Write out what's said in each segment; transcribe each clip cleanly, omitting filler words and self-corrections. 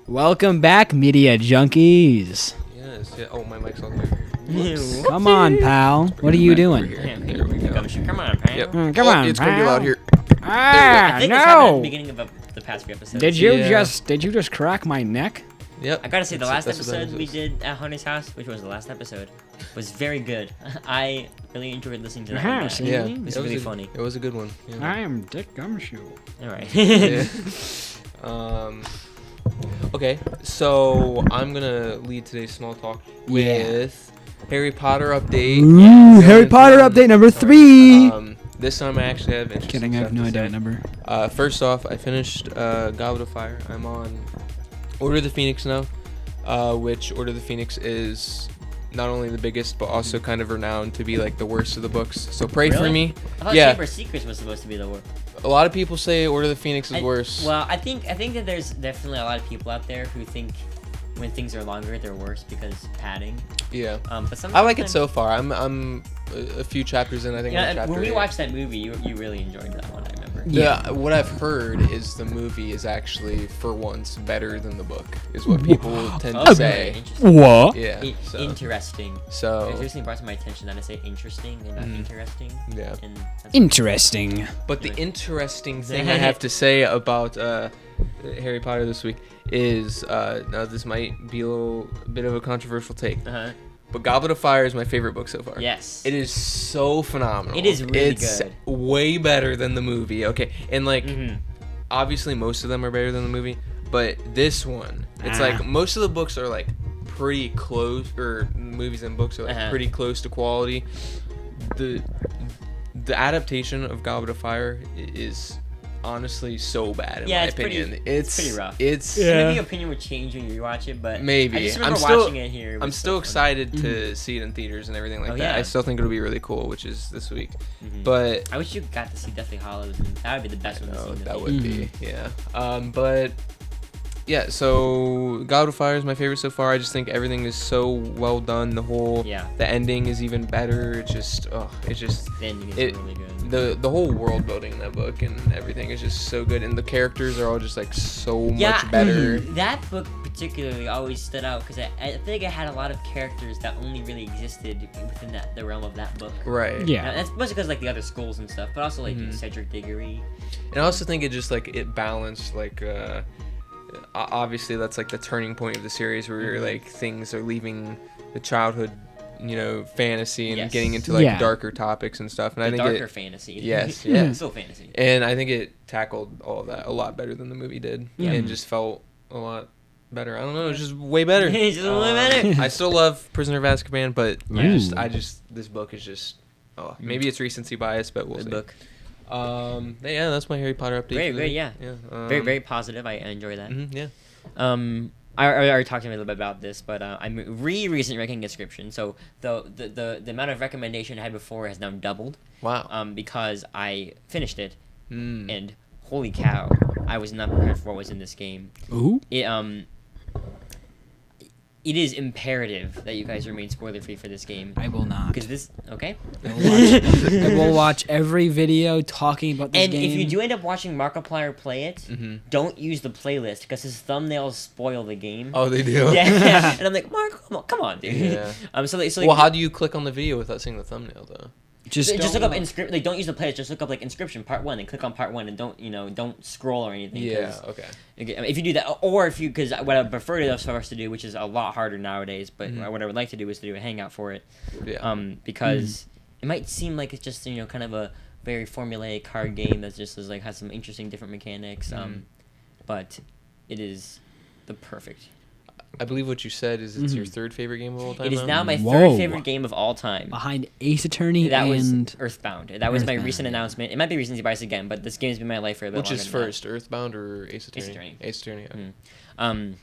Welcome back, media junkies. Yes. Yeah. Oh, my mic's on there. Come on, pal. What are you doing? There we go. Come on, pal. Yep. Come on, It's gonna be pal. loud here. Ah, I think this happened at the no! beginning of the past few episodes. Did you Yeah. just crack my neck? Yep. I gotta say, the last That's what that episode we is. did at Hunter's house, which was the last episode, was very good. I really enjoyed listening to that Uh-huh, one back. see? Yeah. It was really funny. It was a good one. Yeah. I am Dick Gumshoe. Alright. Yeah. Okay, so I'm gonna lead today's small talk with Harry Potter update. Ooh, Harry Potter update number 3. This time I actually have interesting Kidding, I have stuff no to idea say. what number. First off, I finished Goblet of Fire. I'm on Order of the Phoenix now, which Order of the Phoenix is not only the biggest, but also kind of renowned to be like the worst of the books. So pray for Really? me. I thought Yeah. Chamber of Secrets was supposed to be the worst. A lot of people say Order of the Phoenix is worse. Well, I think that there's definitely a lot of people out there who think when things are longer, they're worse because padding. Yeah. But sometimes I like it so far. I'm a few chapters in. I think. I'm on Yeah, chapter when we 8. watched that movie, you really enjoyed that one. I remember. Yeah, what I've heard is the movie is actually, for once, better than the book, is what people tend to Okay. say. Interesting. What? Yeah. I- So, Interesting. so It recently brought to my attention that I say interesting and not Mhm. interesting. yeah. And that's Interesting. But the interesting thing I have to say about Harry Potter this week is now this might be a bit of a controversial take, Uh-huh. but Goblet of Fire is my favorite book so far. Yes. It is so phenomenal. It is really it's good. way better than the movie. Okay, and like Mhm. obviously most of them are better than the movie, but this one, it's like most of the books are like pretty close, or movies and books are like Uh-huh. pretty close to quality. The adaptation of Goblet of Fire is honestly so bad in Yeah, my it's pretty- opinion. it's pretty rough. It's Maybe your opinion would change when you rewatch it, but Maybe. I just I'm remember still- watching it here. It I'm was still so fun. excited to see it in theaters and everything like Oh, that. yeah. I still think it'll be really cool, which is this week. Mhm. But I wish you got to see Deathly Hallows. And that would be the best one to see. no, in the that theater. would be, yeah. But yeah, so God of Fire is my favorite so far. I just think everything is so well done. Yeah. The ending is even better. It's just, The ending is it- really good. the whole world building in that book and everything is just so good, and the characters are all just like so much better. That book particularly always stood out because I think it had a lot of characters that only really existed within the realm of that book. Right. Yeah. Now, that's mostly because like the other schools and stuff, but also like Mhm. Cedric Diggory. And I also think it just like it balanced like obviously that's like the turning point of the series where Mhm. like things are leaving the childhood, fantasy and Yes. getting into like Yeah. darker topics and stuff. And I The think darker it, fantasy. yes, yeah. Still fantasy. And I think it tackled all of that a lot better than the movie did. Yeah. And just felt a lot better. I don't know, it's just way better. It's just way better. I still love Prisoner of Azkaban, but Ooh. I just this book is just maybe it's recency bias, but we'll Good see. book. Yeah, that's my Harry Potter update. Very for the good, week. yeah. Very, very positive. I enjoy that. Yeah. I already talked to you a little bit about this, but I'm recently ranking Inscription. So the amount of recommendation I had before has now doubled. Wow. Because I finished it, Mm. and holy cow, I was not prepared for what was in this game. Ooh. It is imperative that you guys remain spoiler free for this game. I will not. Because this, okay? I will watch every video talking about this And game. if you do end up watching Markiplier play it, Mm-hmm. don't use the playlist because his thumbnails spoil the game. Oh, they do. Yeah, and I'm like, Mark, come on, dude. Yeah. So Well, how do you click on the video without seeing the thumbnail though? just just look don't- up Inscription. Like, don't use the playlist. Just look up like Inscription Part 1 and click on Part 1 and don't scroll or anything. Yeah. 'cause- Okay. okay, I mean, if you do that, or if you, because what I prefer to for us to do, which is a lot harder nowadays, but Mhm. what I would like to do is to do a hangout for it. Yeah. Because it might seem like it's just kind of a very formulaic card game that just has some interesting different mechanics. Mhm. But it is the perfect. I believe what you said is it's your third favorite game of all time. It is now my Whoa. third favorite game of all time. behind Ace Attorney That was and Earthbound. That was my Earthbound. recent announcement. It might be recency bias again, but this game's been my life for a bit Which longer is than that. first, Earthbound or Ace Attorney? Attorney. Ace Attorney. Okay. Mm.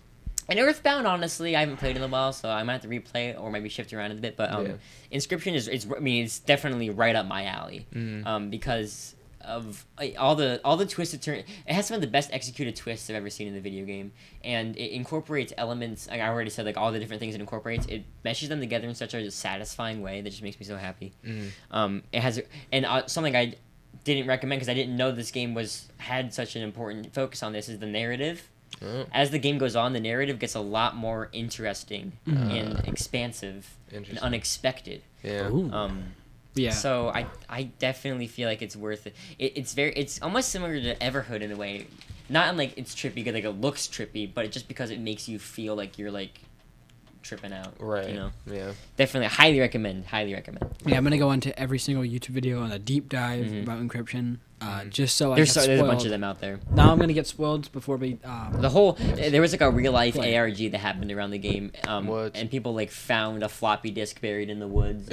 And Earthbound, honestly, I haven't played in a while, so I might have to replay it or maybe shift around a bit. But Yeah. Inscription it's definitely right up my alley. Mhm. Because of all the twisted turn. It has some of the best executed twists I've ever seen in the video game, and it incorporates elements. Like I already said, like all the different things it incorporates. It meshes them together in such a satisfying way that just makes me so happy. Mhm. It has something I didn't recommend because I didn't know this game had such an important focus on this is the narrative. Oh, As the game goes on, the narrative gets a lot more interesting and expansive and interesting. unexpected. Yeah. Ooh. Yeah. So I definitely feel like it's worth it. It's almost similar to Everhood in a way, not in like it's trippy because like it looks trippy, but just because it makes you feel like you're like tripping out. Right. You know. Yeah. Definitely, highly recommend. Highly recommend. Yeah, I'm gonna go into every single YouTube video on a deep dive about encryption, just so I get There's a bunch of spoiled. them out there. Now I'm gonna get spoiled before we. The whole there was like a real life Play. ARG that happened around the game, What? and people like found a floppy disk buried in the woods.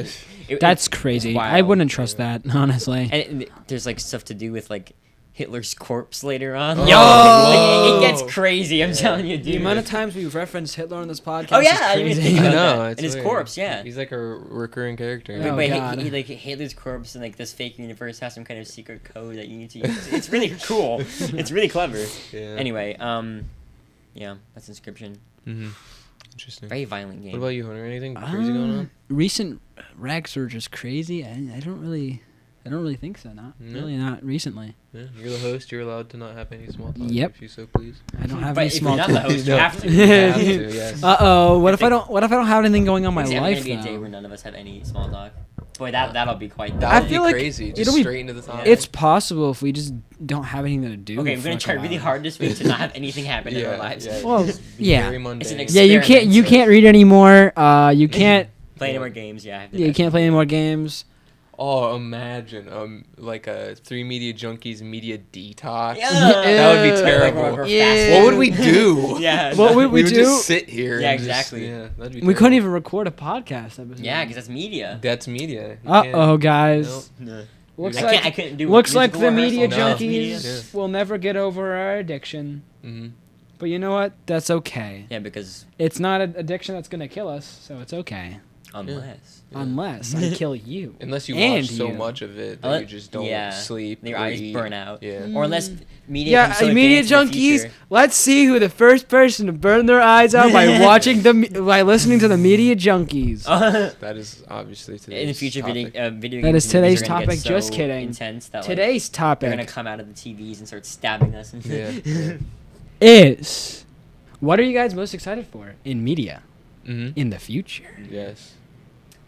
That's it's crazy. I wild. wouldn't trust that, honestly. And there's like stuff to do with like Hitler's corpse later on. Oh. Yo! Like, it gets crazy. I'm telling you, dude. The amount of times we've referenced Hitler on this podcast Oh yeah, is I didn't even crazy. think I about know. that. It's And his weird. corpse, yeah. He's like a recurring character. Oh, But God. like Hitler's corpse and like this fake universe has some kind of secret code that you need to use. It's really cool. It's really clever. Yeah. Anyway, yeah, that's Inscription. Mm-hmm. Interesting. Very violent game. What about you, Hunter? Anything crazy going on? Recent rag surge is crazy. I don't really think so. Not No? really. Not recently. Yeah. You're the host. You're allowed to not have any small talk. Yep. If you so please. I don't have But any if small. you're not the talk. host, you No. have to. You have to, yes. What if I think- don't have anything going on in my It's ever life gonna be a day though? where none of us have any small talk. Boy, that'll be quite. That I would feel be like crazy. Just it'll be- straight into the topic. It's possible if we just don't have anything to do. Okay, I'm for gonna like a try really while. hard this week to not have anything happen in our lives. Yeah, Well, just be yeah. Very mundane. It's an Yeah, you experiment. can't read anymore. You can't. Play any more games. Yeah, I have to Yeah, you can't play any more games. Oh, imagine like a 3 Media Junkies media detox. Yeah. That would be Yeah. terrible. Like, we're Yeah. fasting. What would we do? Yeah. What would we would do? just sit here. Yeah, and just- exactly. yeah, that'd be We terrible. couldn't even record a podcast episode. Yeah, because that's media. That's media. You Uh can't- oh, guys. Nope. Looks I like I couldn't do. looks like musical the media rehearsal. No. junkies Yeah. will never get over our addiction. Mhm. But you know what? That's okay. Yeah, because It's not an addiction that's gonna kill us, so it's okay. unless Yeah. Unless I kill you. Unless you And watch so you. much of it that Unless- you just don't yeah. sleep. your or eyes eat. burn out, Yeah. or unless media. Yeah, comes so media advanced in the junkies. future. Let's see who the first person to burn their eyes out by by listening to the media junkies. That is obviously today's in the future, topic. video That games is and movies today's are gonna get topic, so just kidding. Intense that like, Today's they're gonna topic come out of the TVs and start stabbing us. Yeah. yeah. is: what are you guys most excited for in media Mm-hmm. in the future? Yes.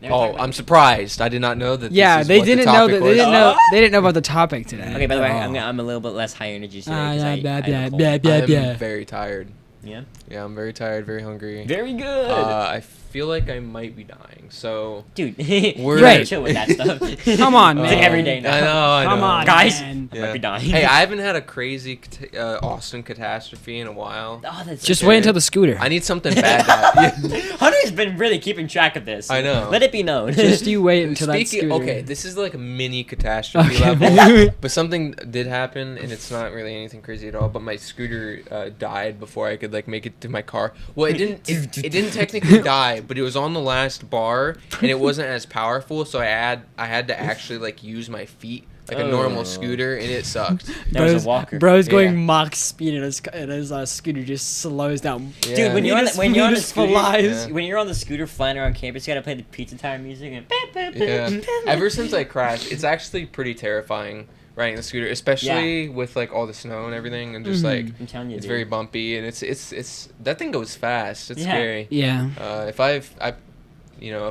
Never Oh, talked about I'm this. surprised. I did not know that. Yeah, this is they what the didn't know topic that. They was. didn't know. They didn't know about the topic today. Okay, by the way, at all. I'm a little bit less high energy today. Ah, 'cause yeah, I blah, have a blah, cold. blah, blah, I'm blah. very tired. Yeah. Yeah, I'm very tired, very hungry. Very good. I feel like I might be dying. So Dude, We're- you gotta chill with that stuff. Come on, It's man. like every day now. I know. I know. Come on, Guys. man. I might be dying. Hey, I haven't had a crazy Austin catastrophe in a while. Oh, that's Just okay. wait until the scooter. I need something bad. To happen. Hunter's been really keeping track of this. I know. Let it be known. Just you wait until that Speaking, scooter. okay, this is like a mini catastrophe Okay. level, but something did happen, and it's not really anything crazy at all. But my scooter died before I could like make it to my car. Well, it didn't. It didn't technically die, but it was on the last bar, and it wasn't as powerful. So I had to actually like use my feet like a Oh. normal scooter, and it sucked. That was a walker. Bro's going Yeah. Mach speed, and his scooter just slows down. Yeah. Dude, when He you're on just- when he you're on the just scooter, flies. Yeah. when you're on the scooter flying around campus, you gotta play the Pizza Time music and. Yeah. Ever since I crashed, it's actually pretty terrifying riding the scooter, especially with like all the snow and everything, and just like I'm telling you, it's dude. very bumpy, and it's that thing goes fast. It's Yeah. scary. Yeah. If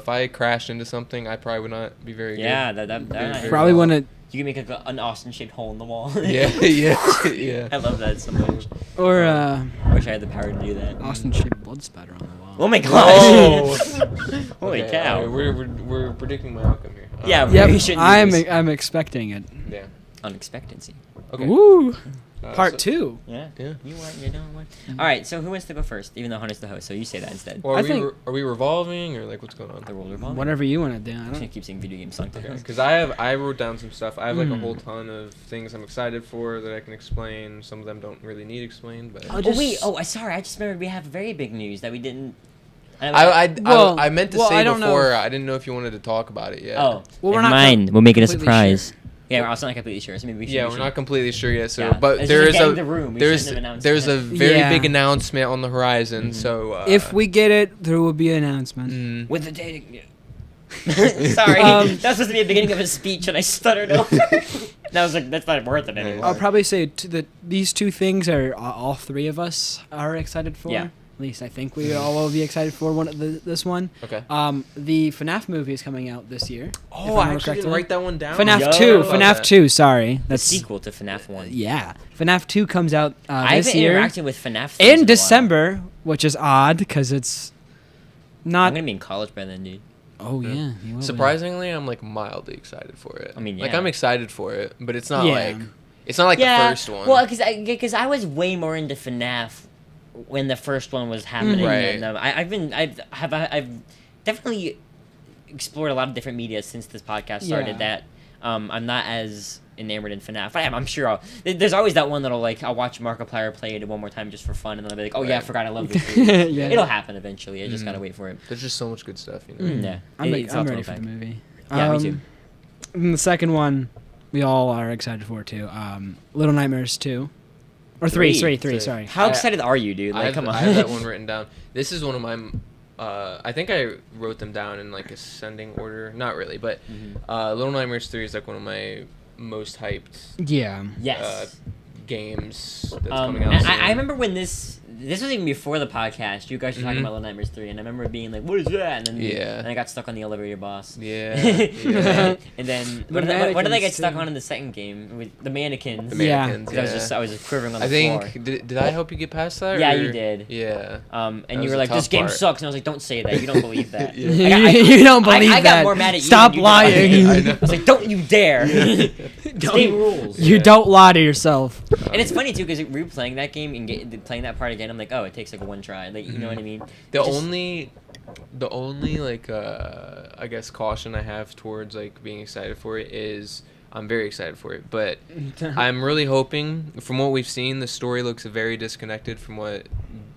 I crashed into something, I probably would not be very Yeah, good. that Very Probably well. want You can make like an Austin-shaped hole in the wall. Yeah, yeah, yeah. I love that so much. to, or Wish I had the power to do that. Austin shaped blood spatter on the wall. Oh my Whoa. gosh! Holy Okay, cow! we're predicting my outcome here. Yeah, Yep, we shouldn't do this. I'm expecting it. Yeah. Unexpectancy. Okay. Woo! Uh, Part so- 2. Yeah. Yeah. You want, you don't want. All right. So who wants to go first? Even though Hunter's the host, so you say that instead. Well, I are, we think- are we revolving or like what's going on? The roller ball. Whatever you want to do. I I'm just gonna don't. keep saying video game song to us. Because I wrote down some stuff. I have like a Mm. whole ton of things I'm excited for that I can explain. Some of them don't really need explained, but I'll Oh just- wait! Oh, I sorry. I just remembered we have very big news that we didn't. Well- I meant to well, say I don't know before. if- I didn't know if you wanted to talk about it yet. Oh, Well, we're never not mind. We'll make it a completely surprise. sure. Yeah, we're also not completely sure. So maybe we should. Yeah, we we're should- not completely sure yet. So, Yeah. but It's there just is getting a the room. We there's shouldn't have announced there's a it. very Yeah. big announcement on the horizon. Mhm. So If we get it, there will be an announcement. mm, with the dating. Sorry, Um, that was supposed to be the beginning of a speech, and I stuttered over. And I was like, that's not worth it anymore. I'll probably say these two things are all three of us are excited for. Yeah. At least I think we all will be excited for this one. Okay. The FNAF movie is coming out this year. Oh, I actually didn't write that one down. FNAF Yo. 2. Love FNAF 2. Sorry, The that's sequel to FNAF 1. Yeah, FNAF 2 comes out I this haven't year interacted with FNAF things in a in while. December, which is odd because it's I'm not. gonna be in college by then, dude. Oh yeah, you will be. Surprisingly, I'm like mildly excited for it. I mean, like yeah. I'm excited for it, but it's not Yeah. like it's not like the first one. Well, because I was way more into FNAF when the first one was happening. Right. And, I've definitely explored a lot of different media since this podcast started. Yeah. That I'm not as enamored in FNAF. I'm sure there's always that one that'll I'll watch Markiplier play it one more time just for fun, and then I'll be like, oh yeah, I Right. forgot I love this. Series. Yeah. It'll happen eventually. I just Mhm. gotta wait for it. There's just so much good stuff, you know. Yeah, I'm, It's all I'm ready 25. for the movie. Yeah, me too. And the second one, we all are excited for too. Little Nightmares 2. Or 3, Three. sorry. How I- excited are you, dude? Like, come on. I have that one written down. This is one of my. I think I wrote them down in like ascending order. Not really, but Mhm. Little Nightmares 3 is like one of my most hyped Yeah. Yes. games that's coming out. soon. I remember when this was even before the podcast. You guys were talking Mhm. about Little Nightmares 3, and I remember being like, "What is that?" And then Yeah. and I got stuck on the elevator boss. Yeah. yeah. And then The what did I get mannequins, stuck too. on in the second game with the mannequins? The Yeah. mannequins. 'Cause Yeah. I was just quivering on the I floor. think did I help you get past that? Yeah, or- you did. Yeah. And That you was were the like, "This tough game part. sucks," and I was like, "Don't say that. You don't believe that." Yeah. You don't believe I got that. more mad at you. Stop than you did lying. about I it. know. I was like, "Don't you dare!" This game rules. You Yeah. don't lie to yourself. And it's funny too because replaying that game and playing that part again, I'm like, oh, it takes like one try. Like, you know what I mean? The Just- only like I guess caution I have towards like being excited for it is I'm very excited for it, but I'm really hoping from what we've seen the story looks very disconnected from what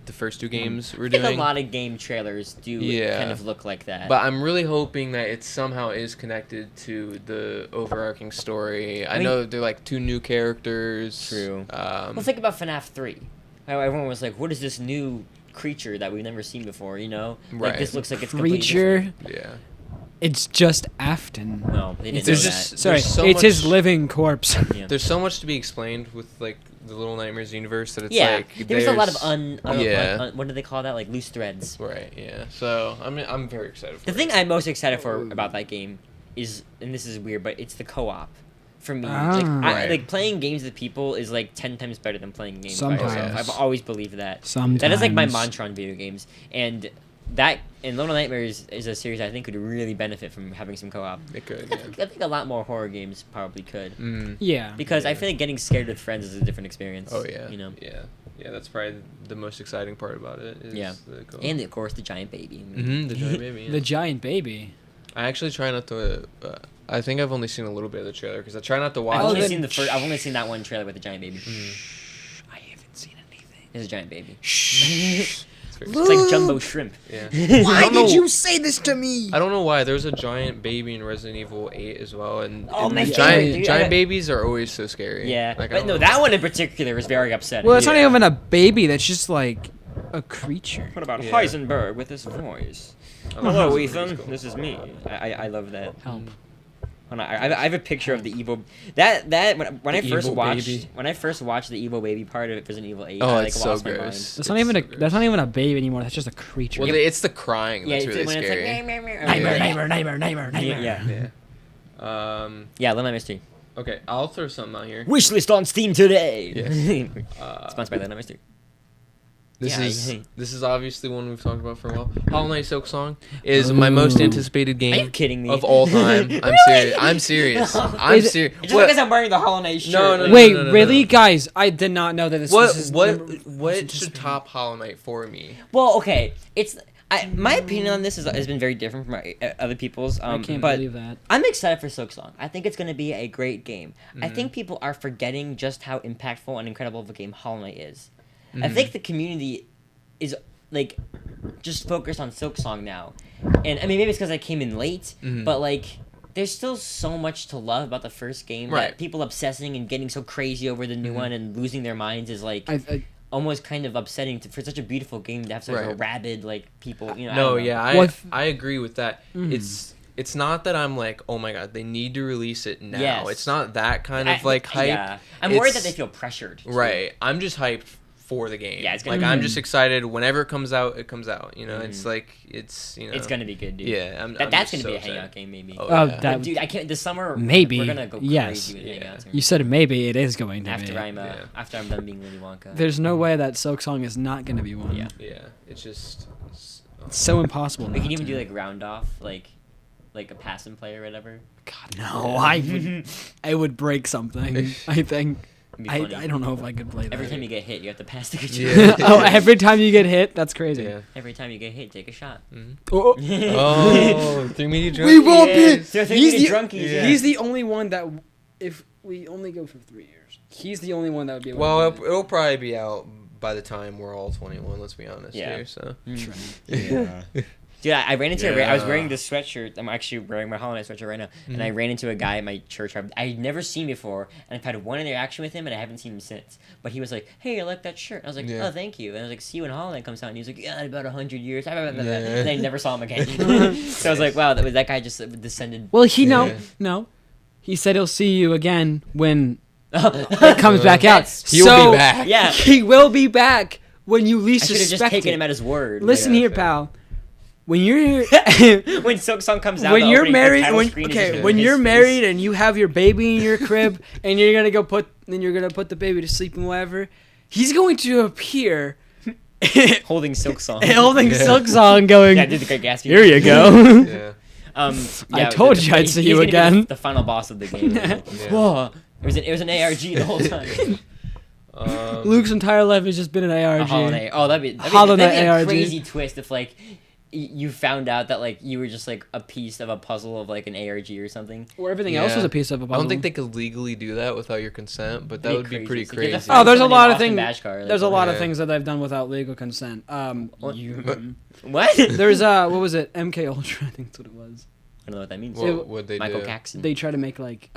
the first two games were I think doing. a lot of game trailers do Yeah. kind of look like that. But I'm really hoping that it somehow is connected to the overarching story. I mean- know they're like two new characters. True. Um, Well, think about FNAF 3. How everyone was like, what is this new creature that we've never seen before, you know? Like, Right. this looks like it's completely Creature. different. yeah. It's just Afton. No, they didn't There's know just- that. Sorry, There's so it's his much- living corpse. Yeah. There's so much to be explained with like the Little Nightmares universe that it's Yeah, like there's a lot of Yeah. what do they call that? Like loose threads. Right. Yeah. So I'm very excited for The it. thing I'm most excited for about that game is, and this is weird, but it's the co-op. For me, Ah. Right. like playing games with people is like 10 times better than playing games by yourself. Sometimes. I've always believed that. Sometimes. That is like my mantra on video games, and Little Nightmares is a series I think could really benefit from having some co-op. It could. I Yeah. think a lot more horror games probably could, Mm. Yeah. because I Yeah. feel like getting scared with friends is a different experience. Oh yeah. you know. Yeah. Yeah. That's probably the most exciting part about it. Is Yeah. The co-op. And of course the giant baby. the giant baby. Yeah. The giant baby. I actually try not to. I think I've only seen a little bit of the trailer because I try not to watch. I've only then- seen the first. I've only seen that one trailer with the giant baby. I haven't seen anything. It's a giant baby. Shh. It's very It's like jumbo shrimp. Yeah. Why I don't know- did you say this to me? I don't know why. There's a giant baby in Resident Evil 8 as well, and, Oh, and my giant favorite, dude. giant babies are always so scary. Yeah, Like, I but don't no, know. that one in particular is very upsetting. Well, it's not Yeah. even a baby. That's just like a creature. What about Yeah. Heisenberg with his voice? I don't know. Hello, It's Ethan. cool. This is me. I love that. Help. When I have a picture of the evil that when I The first evil watched baby. the evil baby part of Resident Evil 8. Oh, I, like, it's so lost my gross. mind. That's It's not even so a. gross. That's not even a baby anymore. That's just a creature. Well, it's the crying Yeah, that's it's really when scary. it's like meh, meh, meh, nightmare, yeah. nightmare, nightmare, nightmare, nightmare. Yeah. Yeah. Yeah, Little Nightmares 3. Okay, I'll throw something out here. Wishlist on Steam today. Yes. Sponsored by Little Nightmares 3. This Yeah, is I- this is obviously one we've talked about for a while. Hollow Knight Silk Song is my most Ooh. anticipated Are you game kidding me? of all time. I'm serious. I'm serious. I'm Is it- serious. Just because I'm wearing the Hollow Knight shirt. No, no, like- no. Wait, really, guys? I did not know that this. What this is what should top Hollow Knight for me? Well, okay, my opinion on this has been very different from other people's. I can't but believe that. I'm excited for Silk Song. I think it's going to be a great game. I Mm-hmm. think people are forgetting just how impactful and incredible of a game Hollow Knight is. I Mm-hmm. think the community is like just focused on Silk Song now, and I mean maybe it's because I came in late, Mhm. but like. There's still so much to love about the first game Right. that people obsessing and getting so crazy over the new one and losing their minds is like I almost kind of upsetting for such a beautiful game to have such a Right. rabid like people. You know. I No, don't know. yeah, Well, if- I agree with that. Mhm. It's it's not that I'm like, oh my god, they need to release it now. Yes. It's not that kind of like hype. Yeah. I'm worried that It's- they feel pressured. too. Right. I'm just hyped for the game. Yeah, it's gonna like be I'm good. just excited whenever it comes out. It comes out. You know, Mhm. it's like it's It's gonna be good, dude. Yeah, I'm That's just gonna be so a hangout excited. game, maybe. Oh, Oh, yeah. that- Dude, I can't. This summer, Maybe. we're gonna go Yes. crazy with Yeah. hangouts. You said maybe it is going to after be. after I'm done being Willy Wonka. There's no way that Silk Song is not going to be one. Yeah. Yeah, it's just. It's so impossible. We not can even to. do like round off, like a pass and play or whatever. God, no. I would break something. I think. It'd be funny. I don't know if I could play that. Every time you get hit, you have to pass the controller. Yeah. Oh, every time you get hit, that's crazy. Yeah. Every time you get hit, take a shot. Mhm. Oh, Oh, 3 media drunk. we won't Yeah. be. So He's the, drunkies. yeah. he's the only one that, if we only go for 3 years, he's the only one that would be able Well, to do it'll probably be out by the time we're all 21. Let's be honest Yeah. here. So. it. Yeah. Dude, I ran into I was Yeah. wearing this sweatshirt. I'm actually wearing my holiday sweatshirt right now, and I ran into a guy at my church I'd never seen before, and I've had one interaction with him, and I haven't seen him since. But he was like, "Hey, I like that shirt." And I was like, Yeah. "Oh, thank you." And I was like, "See you when Holiday comes out." And he was like, "Yeah, in about 100 years." Yeah. And I never saw him again. So I was like, "Wow, that guy just descended." Well, he Yeah. no. He said he'll see you again when it it comes back out. That's- He'll So, be back. Yeah, He will be back when you I least should have just suspect taken it. him at his word. Listen Yeah, here, fair. pal. When you're When Silk Song comes out, when the you're opening- the married, title when screen is just when his you're face. married and you have your baby in your crib and you're gonna put the baby to sleep and whatever, he's going to appear holding Silk Song. holding Yeah. Silk Song, going. Yeah, I did the Great Gatsby. Here you go. Yeah. I told you I'd see you he's gonna be again. The final boss of the game. Yeah. Whoa! It was an ARG the whole time. Luke's entire life has just been an A ARG. holiday. Oh, that'd be Holiday a ARG. crazy twist if like you found out that like you were just like a piece of a puzzle of like an ARG or something. Or everything else was Yeah. a piece of a I puzzle. don't think they could legally do that without your consent, but that would be pretty So you have to crazy. find Oh, there's a someone lot named of Austin things. Bashkar, like, There's a lot of Yeah. things that they've done without legal consent. What? You- What? There's what was it? MK Ultra, I think that's what it was. I don't know what that means. What would they Michael do? Caxton. They try to make like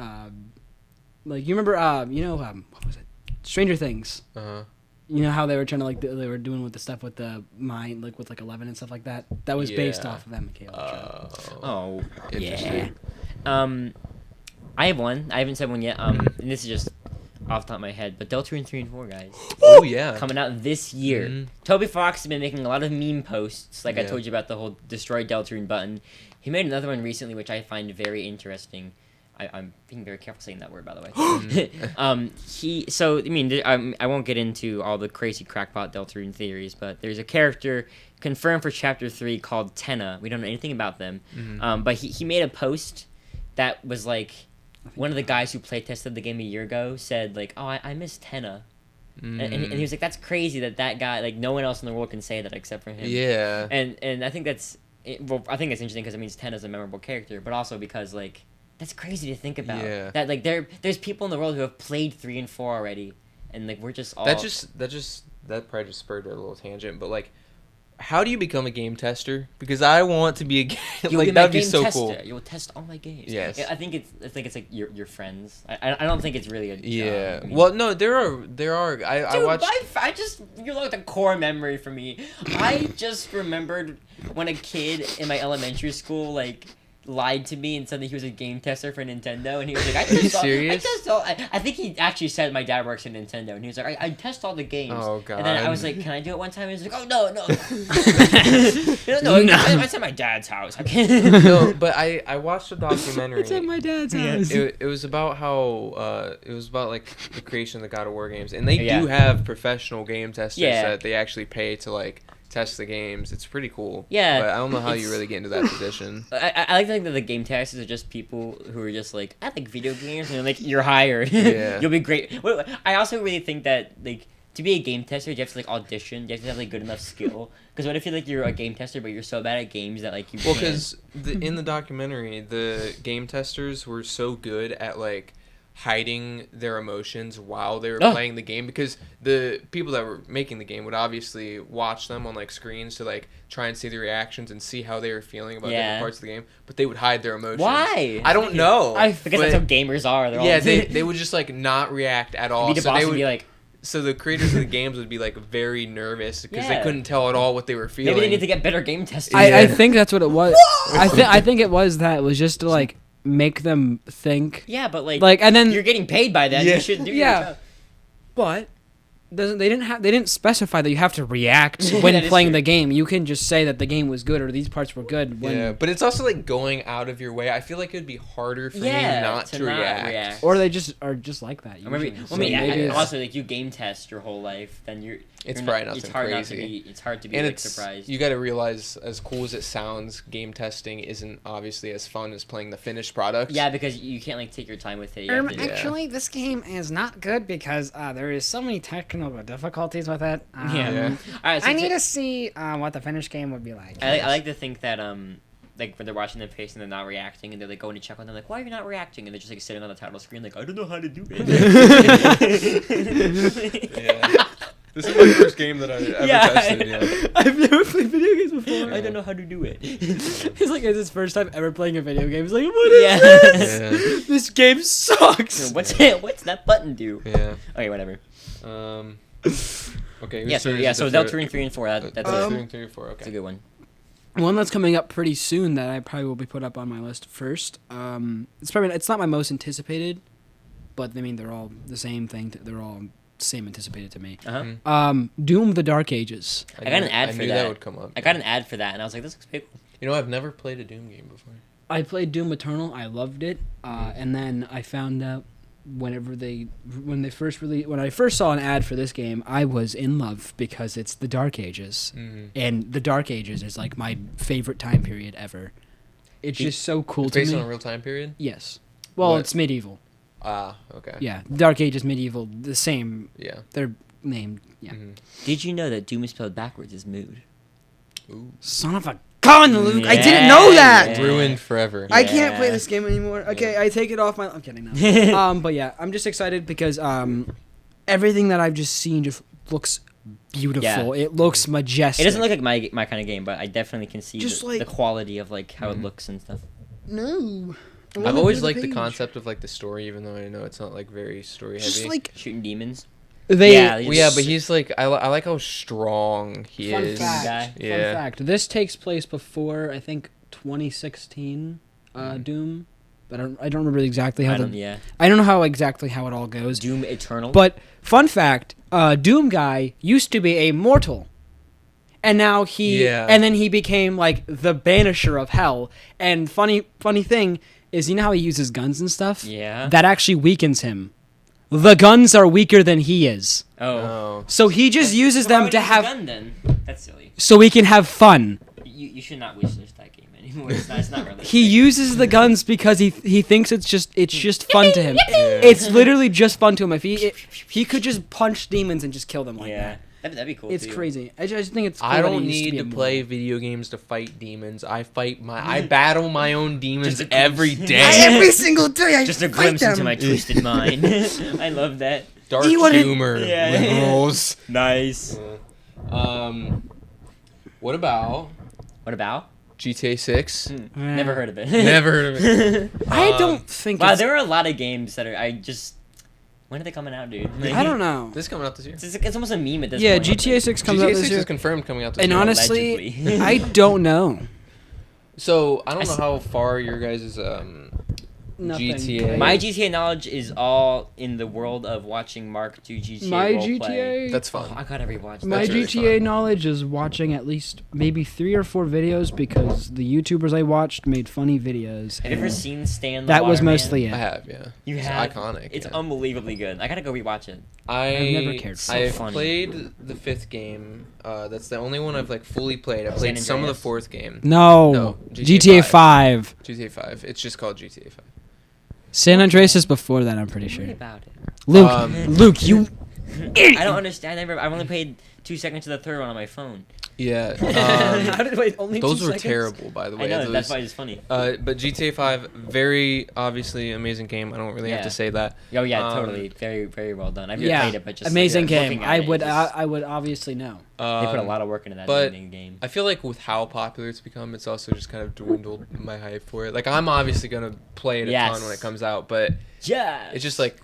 you remember what was it? Stranger Things. Uh-huh. You know how they were trying to like they were doing with the stuff with the mind, like with like 11 and stuff like that. That was based Yeah. off of MK Ultra. Oh, yeah. Interesting. I have one. I haven't said one yet. And this is just off the top of my head, but Deltarune 3 and 4, guys, Oh yeah. coming out this year. Mhm. Toby Fox has been making a lot of meme posts, like I Yeah. told you about the whole destroy Deltarune button. He made another one recently, which I find very interesting. I'm being very careful saying that word, by the way. I won't get into all the crazy crackpot Deltarune theories, but there's a character confirmed for Chapter 3 called Tenna. We don't know anything about them. Mhm. But he made a post that was like, one of the guys who playtested the game a year ago said like, oh, I miss Tenna. And he was like, that's crazy that guy, like no one else in the world can say that except for him. Yeah. And I think that's, I think it's interesting because it means Tenna's a memorable character, but also because like, that's crazy to think about. Yeah. That like there's people in the world who have played 3 and 4 already, and like we're just all That probably just spurred a little tangent, but like, how do you become a game tester? Because I want to be a game You'll like be my that'd be game so tester. cool. You'll test all my games. Yes. I think it's like your friends. I don't think it's really a job. Yeah. I mean- Well, no, there are. I Dude, watched. I just you look at the core memory for me. I just remembered when a kid in my elementary school like lied to me and said that he was a game tester for Nintendo, and he was like, "I Are you test all, serious? I test all." I think he actually said my dad works at Nintendo, and he was like, "I test all the games." Oh, And then I God. was like, "Can I do it one time?" And he was like, "Oh no, no, No. It's at my dad's house." I can't. No, but I watched a documentary. It's at my dad's Yeah. house. It was about how it was about like the creation of the God of War games, and they Yeah. do have professional game testers Yeah. that they actually pay to like test the games. It's pretty cool. Yeah, but I don't know how you it's- really get into that position. I like to think that the game testers are just people who are just like, I like video games, and they're like, you're hired. Yeah. You'll be great. I also really think that like to be a game tester, you have to like audition. You have to have like good enough skill. Because what if you're like you're a game tester, but you're so bad at games that like you Well, can't. because in the documentary, the game testers were so good at like hiding their emotions while they were Oh. playing the game, because the people that were making the game would obviously watch them on like screens to like try and see the reactions and see how they were feeling about Yeah. different parts of the game, but they would hide their emotions. Why? I don't know. I Because that's how gamers are. They're yeah, all they would just like not react at all. be the So boss they and would be like, so the creators of the games would be like very nervous because they Yeah. couldn't tell at all what they were feeling. Maybe they need to get better game testing. I think that's what it was. I think it was that. It was just to like make them think. Yeah, but like And then you're getting paid by that. Yeah. You should do Yeah. your job. but they didn't specify that you have to react That when is playing true. the game. You can just say that the game was good or these parts were good. When, Yeah, but it's also like going out of your way. I feel like it would be harder for Yeah, me not to react. Or they just are just like that. Or maybe, usually. well, maybe, So maybe it's- also like you game test your whole life, then It's you're probably not, nothing it's hard crazy. Not to be, it's hard to be And like, it's surprised. you got to realize, as cool as it sounds, game testing isn't obviously as fun as playing the finished product. Yeah, because you can't like take your time with it. You have to- Yeah. Actually, this game is not good because there is so many technical difficulties with it. Yeah. Yeah. All right, so I need to see what the finished game would be like. I like to think that like when they're watching their face and they're not reacting and they're like going to check on them like, why are you not reacting? And they're just like sitting on the title screen like, I don't know how to do it. Yeah. This is my first game that I ever Yeah. tested. Yeah. I've never played video games before. I don't know how to do it. He's like, it's his first time ever playing a video game. He's like, what is Yeah. this? Yeah. This game sucks. What's that button do? Yeah. Okay, whatever. Okay. Yeah, so Zelda 3 and 4. That's That's a, 3 and 4. that's a Okay. good one. One that's coming up pretty soon that I probably will be put up on my list first. It's not my most anticipated, but I mean they're all the same thing. They're all same anticipated to me. Uh-huh. Mhm. Doom: The Dark Ages. I got an ad I for knew that. would come up. I got an ad for that, and I was like, this looks pretty cool. You know, I've never played a Doom game before. I played Doom Eternal. I loved it, and then I found out when I first saw an ad for this game, I was in love because it's the Dark Ages, and the Dark Ages is like my favorite time period ever. It's just so cool It's to based me. on a real time period? Yes. Well, What? it's medieval. Ah, okay. Yeah, Dark Ages, medieval, the same. Yeah. They're named. Yeah. Mhm. Did you know that Doom is spelled backwards is mood? Ooh. Son of a gun, Luke! I didn't know that. Yeah. Ruined forever. I can't play Yeah. this game anymore. Okay, Yeah. I take it off my. I'm kidding now. But yeah, I'm just excited because everything that I've just seen just looks beautiful. It looks majestic. It doesn't look like my kind of game, but I definitely can see Just the, like- the quality of like how Mhm. it looks and stuff. No. I've always liked the concept of like the story, even though I know it's not like very story heavy. Just like Shooting demons. they. Yeah, well, yeah, but he's like I like how strong he Fun is. fact. Guy. Yeah. Fun fact. This takes place before I think 2016 Mhm. Doom, but I don't remember exactly how Yeah. I don't know how exactly how it all goes. Doom Eternal. But fun fact, Doom guy used to be a mortal. And now and then he became like the banisher of hell. And funny thing is, you know how he uses guns and stuff? Yeah. That actually weakens him. The guns are weaker than he is. Oh. Oh. So he just uses So why them would to he use a have gun, then? That's silly. so he can have fun. You should not wish list that game anymore. It's not realistic. He uses the guns because he thinks it's just fun to him. Yeah. It's literally just fun to him. If he could just punch demons and just kill them like Yeah. that. That'd be cool. It's too. crazy. I just think it's. Cool I that don't he used need be to a play mortal. video games to fight demons. I battle my own demons Just a every glimpse. day. Every single day, I Just a fight glimpse into them. my twisted mind. I love that. Dark You wanna- humor, Yeah. liberals. Nice. What about What about? GTA 6? Never heard of it. Never heard of it. I don't think. Wow, it's, there are a lot of games that are. When are they coming out, dude? Like, I don't know. This is coming out this year. It's almost a meme at this Yeah, point. GTA 6 comes GTA out 6 this year. is confirmed coming out this And year. honestly, Allegedly. I don't know. So I don't know I how far your guys' Nothing. GTA. My GTA knowledge is all in the world of watching Mark II GTA My roleplay. GTA. That's fun. Oh, I gotta rewatch My that. That's really GTA fun. knowledge is watching at least maybe 3 or 4 videos because the YouTubers I watched made funny videos. Have you ever seen Stan the That was Waterman? mostly I it. have, yeah. You It's have? iconic. It's yeah. unbelievably good. I gotta go rewatch it. I've never cared for it. I've So funny. played the 5th game. That's the only one I've like fully played. I San played some of the Andreas? 4th game. No, No, GTA 5. GTA 5. It's just called GTA 5. San Andreas is before that, I'm pretty Tell me sure. about it. Luke, Luke, you. I don't understand. I've only played 2 seconds of the third one on my phone. Yeah. How did wait? Only Those 2 were seconds? terrible, by the way. I know, Those, that's why it's funny. but GTA 5, very obviously amazing game. I don't really have Yeah. to say that. Oh yeah, Um, totally. Very, very well done. I've never Yeah, played it, but just amazing like, game. looking at I it, would, just- I would obviously know. they put a lot of work into that but game. I feel like with how popular it's become, it's also just kind of dwindled my hype for it. Like, I'm obviously going to play it a ton when Yes. it comes out, but Yeah. it's just like,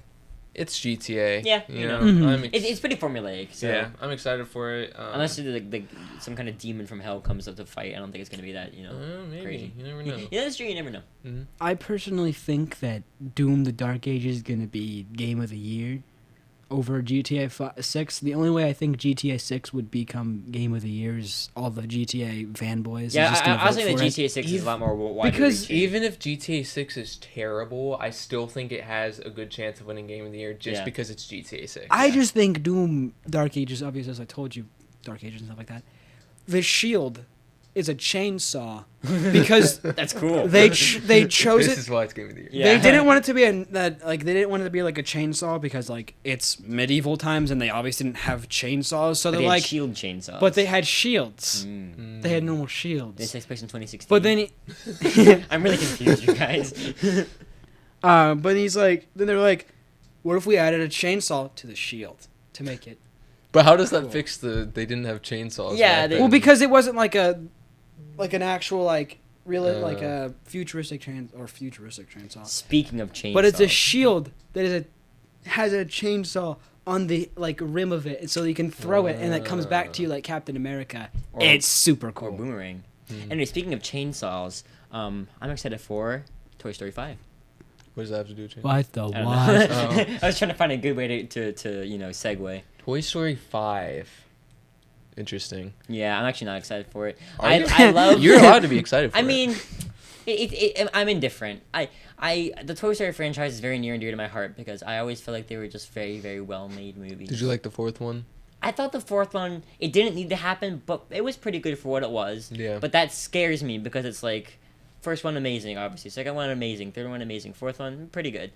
it's GTA. Yeah, you you know. know. It's pretty formulaic. So. Yeah, I'm excited for it. Unless the some kind of demon from hell comes up to fight, I don't think it's gonna be that maybe crazy. you never know. Yeah, that's true. You never know. Mm-hmm. I personally think that Doom: The Dark Ages is gonna be Game of the Year over GTA 6. The only way I think GTA 6 would become Game of the Year is all the GTA fanboys. Yeah, are just I gonna was vote thinking for that it. GTA 6 is a lot more widely Because reaching. Even if GTA 6 is terrible, I still think it has a good chance of winning Game of the Year just Yeah. because it's GTA 6. I just think Doom: Dark Ages, obviously, as I told you, Dark Ages and stuff like that. The shield is a chainsaw because That's cool. they chose This it. is why it's Game of the Year. Yeah. They didn't want it to be they didn't want it to be like a chainsaw because like it's medieval times and they obviously didn't have chainsaws, so But they're they had like, shield chainsaws. but they had shields. Mm. They had normal shields. This takes place in 2016. But then, I'm really confused, you guys. but he's like, then they're like, what if we added a chainsaw to the shield to make it? But how does that Cool. fix they didn't have chainsaws? Yeah, back they- then? Well, because it wasn't like an actual like like Uh. a futuristic chainsaw. Speaking of chainsaws. But it's a shield that has a chainsaw on the like rim of it, and so you can throw it, and it comes back to you like Captain America. Or- It's super or cool. boomerang. Mhm. Anyway, speaking of chainsaws, I'm excited for Toy Story 5. What does that have to do with chainsaws? What the I don't what? know. Oh. I was trying to find a good way to segue. Toy Story 5. Interesting. Yeah, I'm actually not excited for it. Are you? I love. You're allowed to be excited for I it. mean, I'm indifferent. The Toy Story franchise is very near and dear to my heart because I always feel like they were just very, very well made movies. Did you like the fourth one? I thought the fourth one, it didn't need to happen, but it was pretty good for what it was. Yeah. But that scares me because it's like, first one amazing, obviously. Second one amazing. Third one amazing. Fourth one pretty good.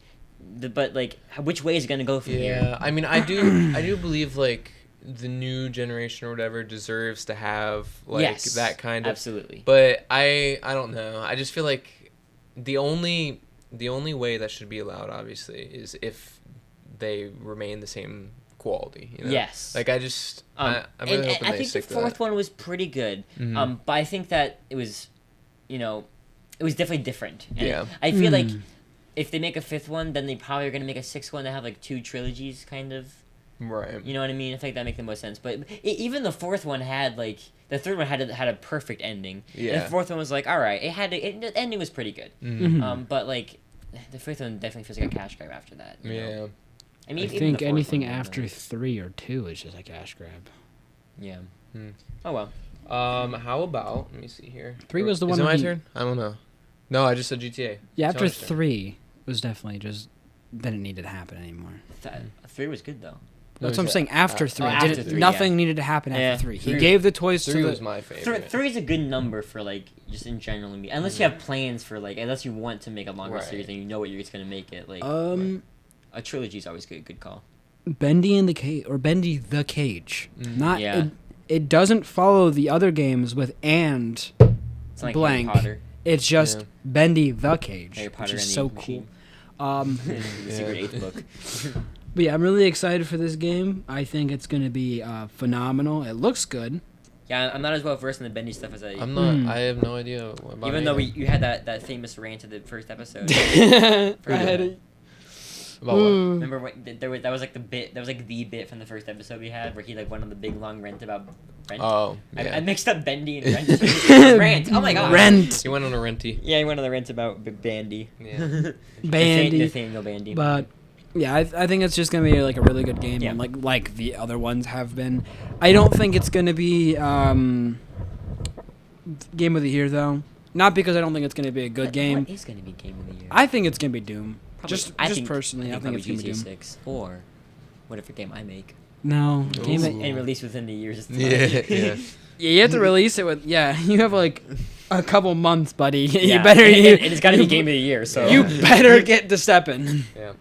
But like, which way is it gonna go from here? Yeah, I mean, I do believe like the new generation or whatever deserves to have like Yes, that kind of. absolutely. But I don't know. I just feel like the only way that should be allowed, obviously, is if they remain the same quality. You know? Yes. Like I just I'm really and hoping I they think the stick to fourth that. one was pretty good. Mhm. But I think that it was, it was definitely different. And Yeah. I feel like Mm. if they make a fifth one, then they probably are gonna make a sixth one to have like two trilogies, kind of. Right. You know what I mean? I think that makes the most sense. But even the fourth one had like the third one had a perfect ending. And Yeah. the fourth one was like, all right, the ending was pretty good. Mhm. Mhm. But like, the fifth one definitely feels like a cash grab after that. you know? Yeah. I I mean, even think the fourth anything one was after nice. 3 or 2 is just a cash grab. Yeah. Hmm. Oh well. How about let me see here. 3 was the Is one it where my he- turn? I don't know. No, I just said GTA. Yeah, It's after John's turn. 3 was definitely just didn't need to happen anymore. Three was good though. That's was what I'm that? saying. After 3, after didn't, 3, nothing yeah. needed to happen after Yeah, 3. He 3 gave the toys to Three the. was my favorite. Three is a good number for like just in general, unless you have plans for like unless you want to make a longer Right. series and you know what you're just gonna make it like a trilogy is always good call. Bendy and the Cage or Bendy the Cage. Mm. Not Yeah. it doesn't follow the other games with It's like Blank. Harry Potter, It's just Yeah. Bendy the Cage, Harry Potter which is and so the Machine. cool. the Secret Yeah. Eighth Book. But yeah, I'm really excited for this game. I think it's going to be phenomenal. It looks good. Yeah, I'm not as well versed in the Bendy stuff as I. I'm not. Mm. I have no idea about Even though anything. you had that famous rant at the first episode. I had a- About what? Mm. Remember what that was like the bit from the first episode we had where he like went on the big long rant about rent. Oh, I yeah. mixed up Bendy and rent. Rant. Oh my god. Rent. He went on a renty. Yeah, he went on the rant about Bandy. Yeah. Bandy. Nathaniel Bandy. But yeah, I think it's just gonna be like a really good game, Yeah. and like the other ones have been. I don't think it's gonna be game of the year though. Not because I don't think it's gonna be a good game. What is going to be game of the year? I think it's gonna be Doom. Probably- just I just think- personally, I think it's probably gonna be GTA Doom. 6 or whatever game I make. No, game Ooh. it. And release within the years. Yeah. Yeah. Yeah, you have to release it with. Yeah, you have like a couple months, buddy. Yeah, You better. And, you, and it's got to be game of the year. So You better get to stepping. Yeah.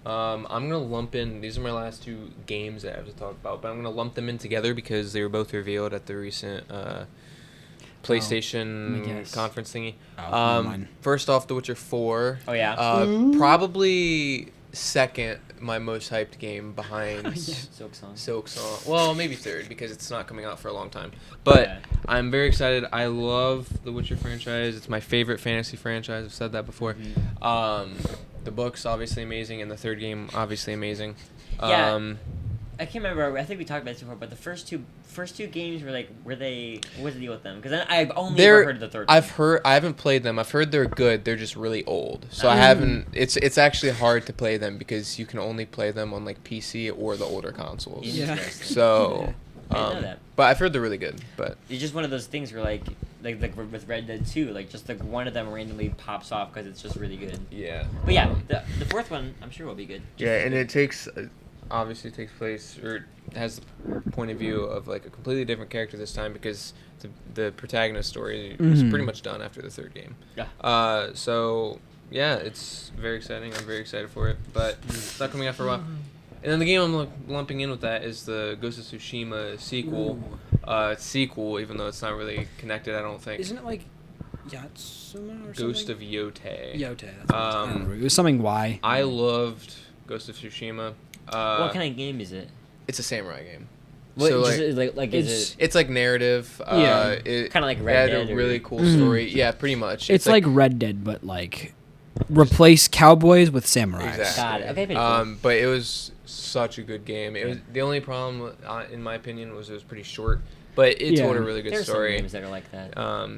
I'm gonna lump in. These are my last two games that I have to talk about, but I'm gonna lump them in together because they were both revealed at the recent PlayStation guess. conference thingy. Oh, never mind. First off, The Witcher 4. Oh yeah. Probably second my most hyped game behind Silk Song. Silk Song. Well, maybe third because it's not coming out for a long time. But Yeah. I'm very excited. I love the Witcher franchise. It's my favorite fantasy franchise. I've said that before. Mhm. The book's obviously amazing, and the third game obviously amazing. Yeah. I can't remember. I think we talked about this before, but the first two games were like, what was the deal with them? Because I've only ever heard of the third one. I haven't played them. I've heard they're good. They're just really old. So I haven't. It's actually hard to play them because you can only play them on like PC or the older consoles. Yeah. Interesting. So, I didn't know that. but I've heard they're really good. But It's just one of those things where like with Red Dead 2, like just like one of them randomly pops off because it's just really good. yeah. But yeah, the fourth one I'm sure will be good. Yeah, and it takes obviously takes place or has the point of view of like a completely different character this time because the protagonist story is Mhm. pretty much done after the third game. Yeah. So yeah, it's very exciting. I'm very excited for it, but it's not coming out for a while. And then the game I'm lumping in with that is the Ghost of Tsushima sequel. Sequel, even though it's not really connected, I don't think. Isn't it like Yatsuma or Ghost something? of Yote. Yote. That's what I Um, remember. It was something Y. I loved Ghost of Tsushima. What kind of game is it? It's a samurai game. What, So just, like is it it's like narrative. Yeah. It kind of like it Red had Dead? a really or, cool Mhm. story. Yeah, pretty much. It's like Red Dead, but like replace cowboys with samurais. Exactly. Got it. Okay, pretty cool. But it was such a good game. It was the only problem, in my opinion, was it was pretty short. But it told a Yeah. really good There's some story. games that are like that.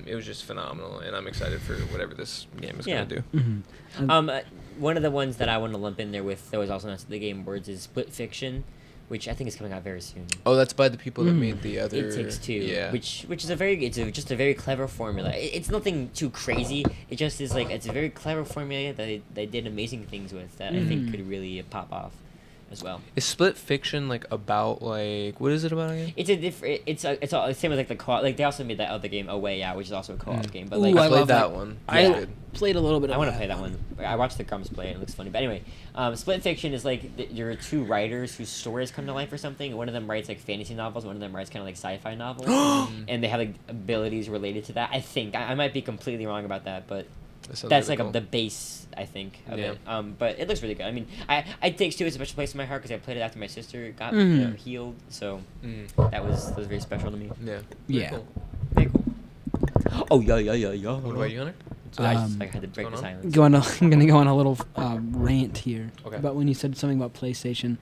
It was just phenomenal, and I'm excited for whatever this game is Yeah. gonna do. Mhm. One of the ones that I want to lump in there with that was also announced at the Game Awards is Split Fiction, which I think is coming out very soon. Oh, that's by the people that Mm. made the other. It Takes Two, Yeah. which is just a very clever formula. It's nothing too crazy. It just is like it's a very clever formula that they did amazing things with that I think Mhm. could really pop off as well. Is Split Fiction like about like what is it about again? It's a different. It's all same with like the co-op. Like they also made that other game A Way Out, which is also a co-op game. But like Ooh, I I played love that that. one. I It's good. played a little bit of I want to play that one. I watched the Grumps play it. It looks funny. But anyway, Split Fiction is like you're two writers whose stories come to life or something. One of them writes like fantasy novels. One of them writes kind of like sci-fi novels. And they have like abilities related to that. I think I might be completely wrong about that, but That sounds that's really like cool. the base I think of Yeah. it. But it looks really good. I mean, It Takes Two is a special place in my heart because I played it after my sister got Mhm. healed. So Mm. that was very special to me. Yeah. Yeah. Cool. Very cool. Oh yeah. What about you, Hunter? So I just Um, like had to break going the on? silence. I'm gonna go on a little rant here Okay. about when you said something about PlayStation.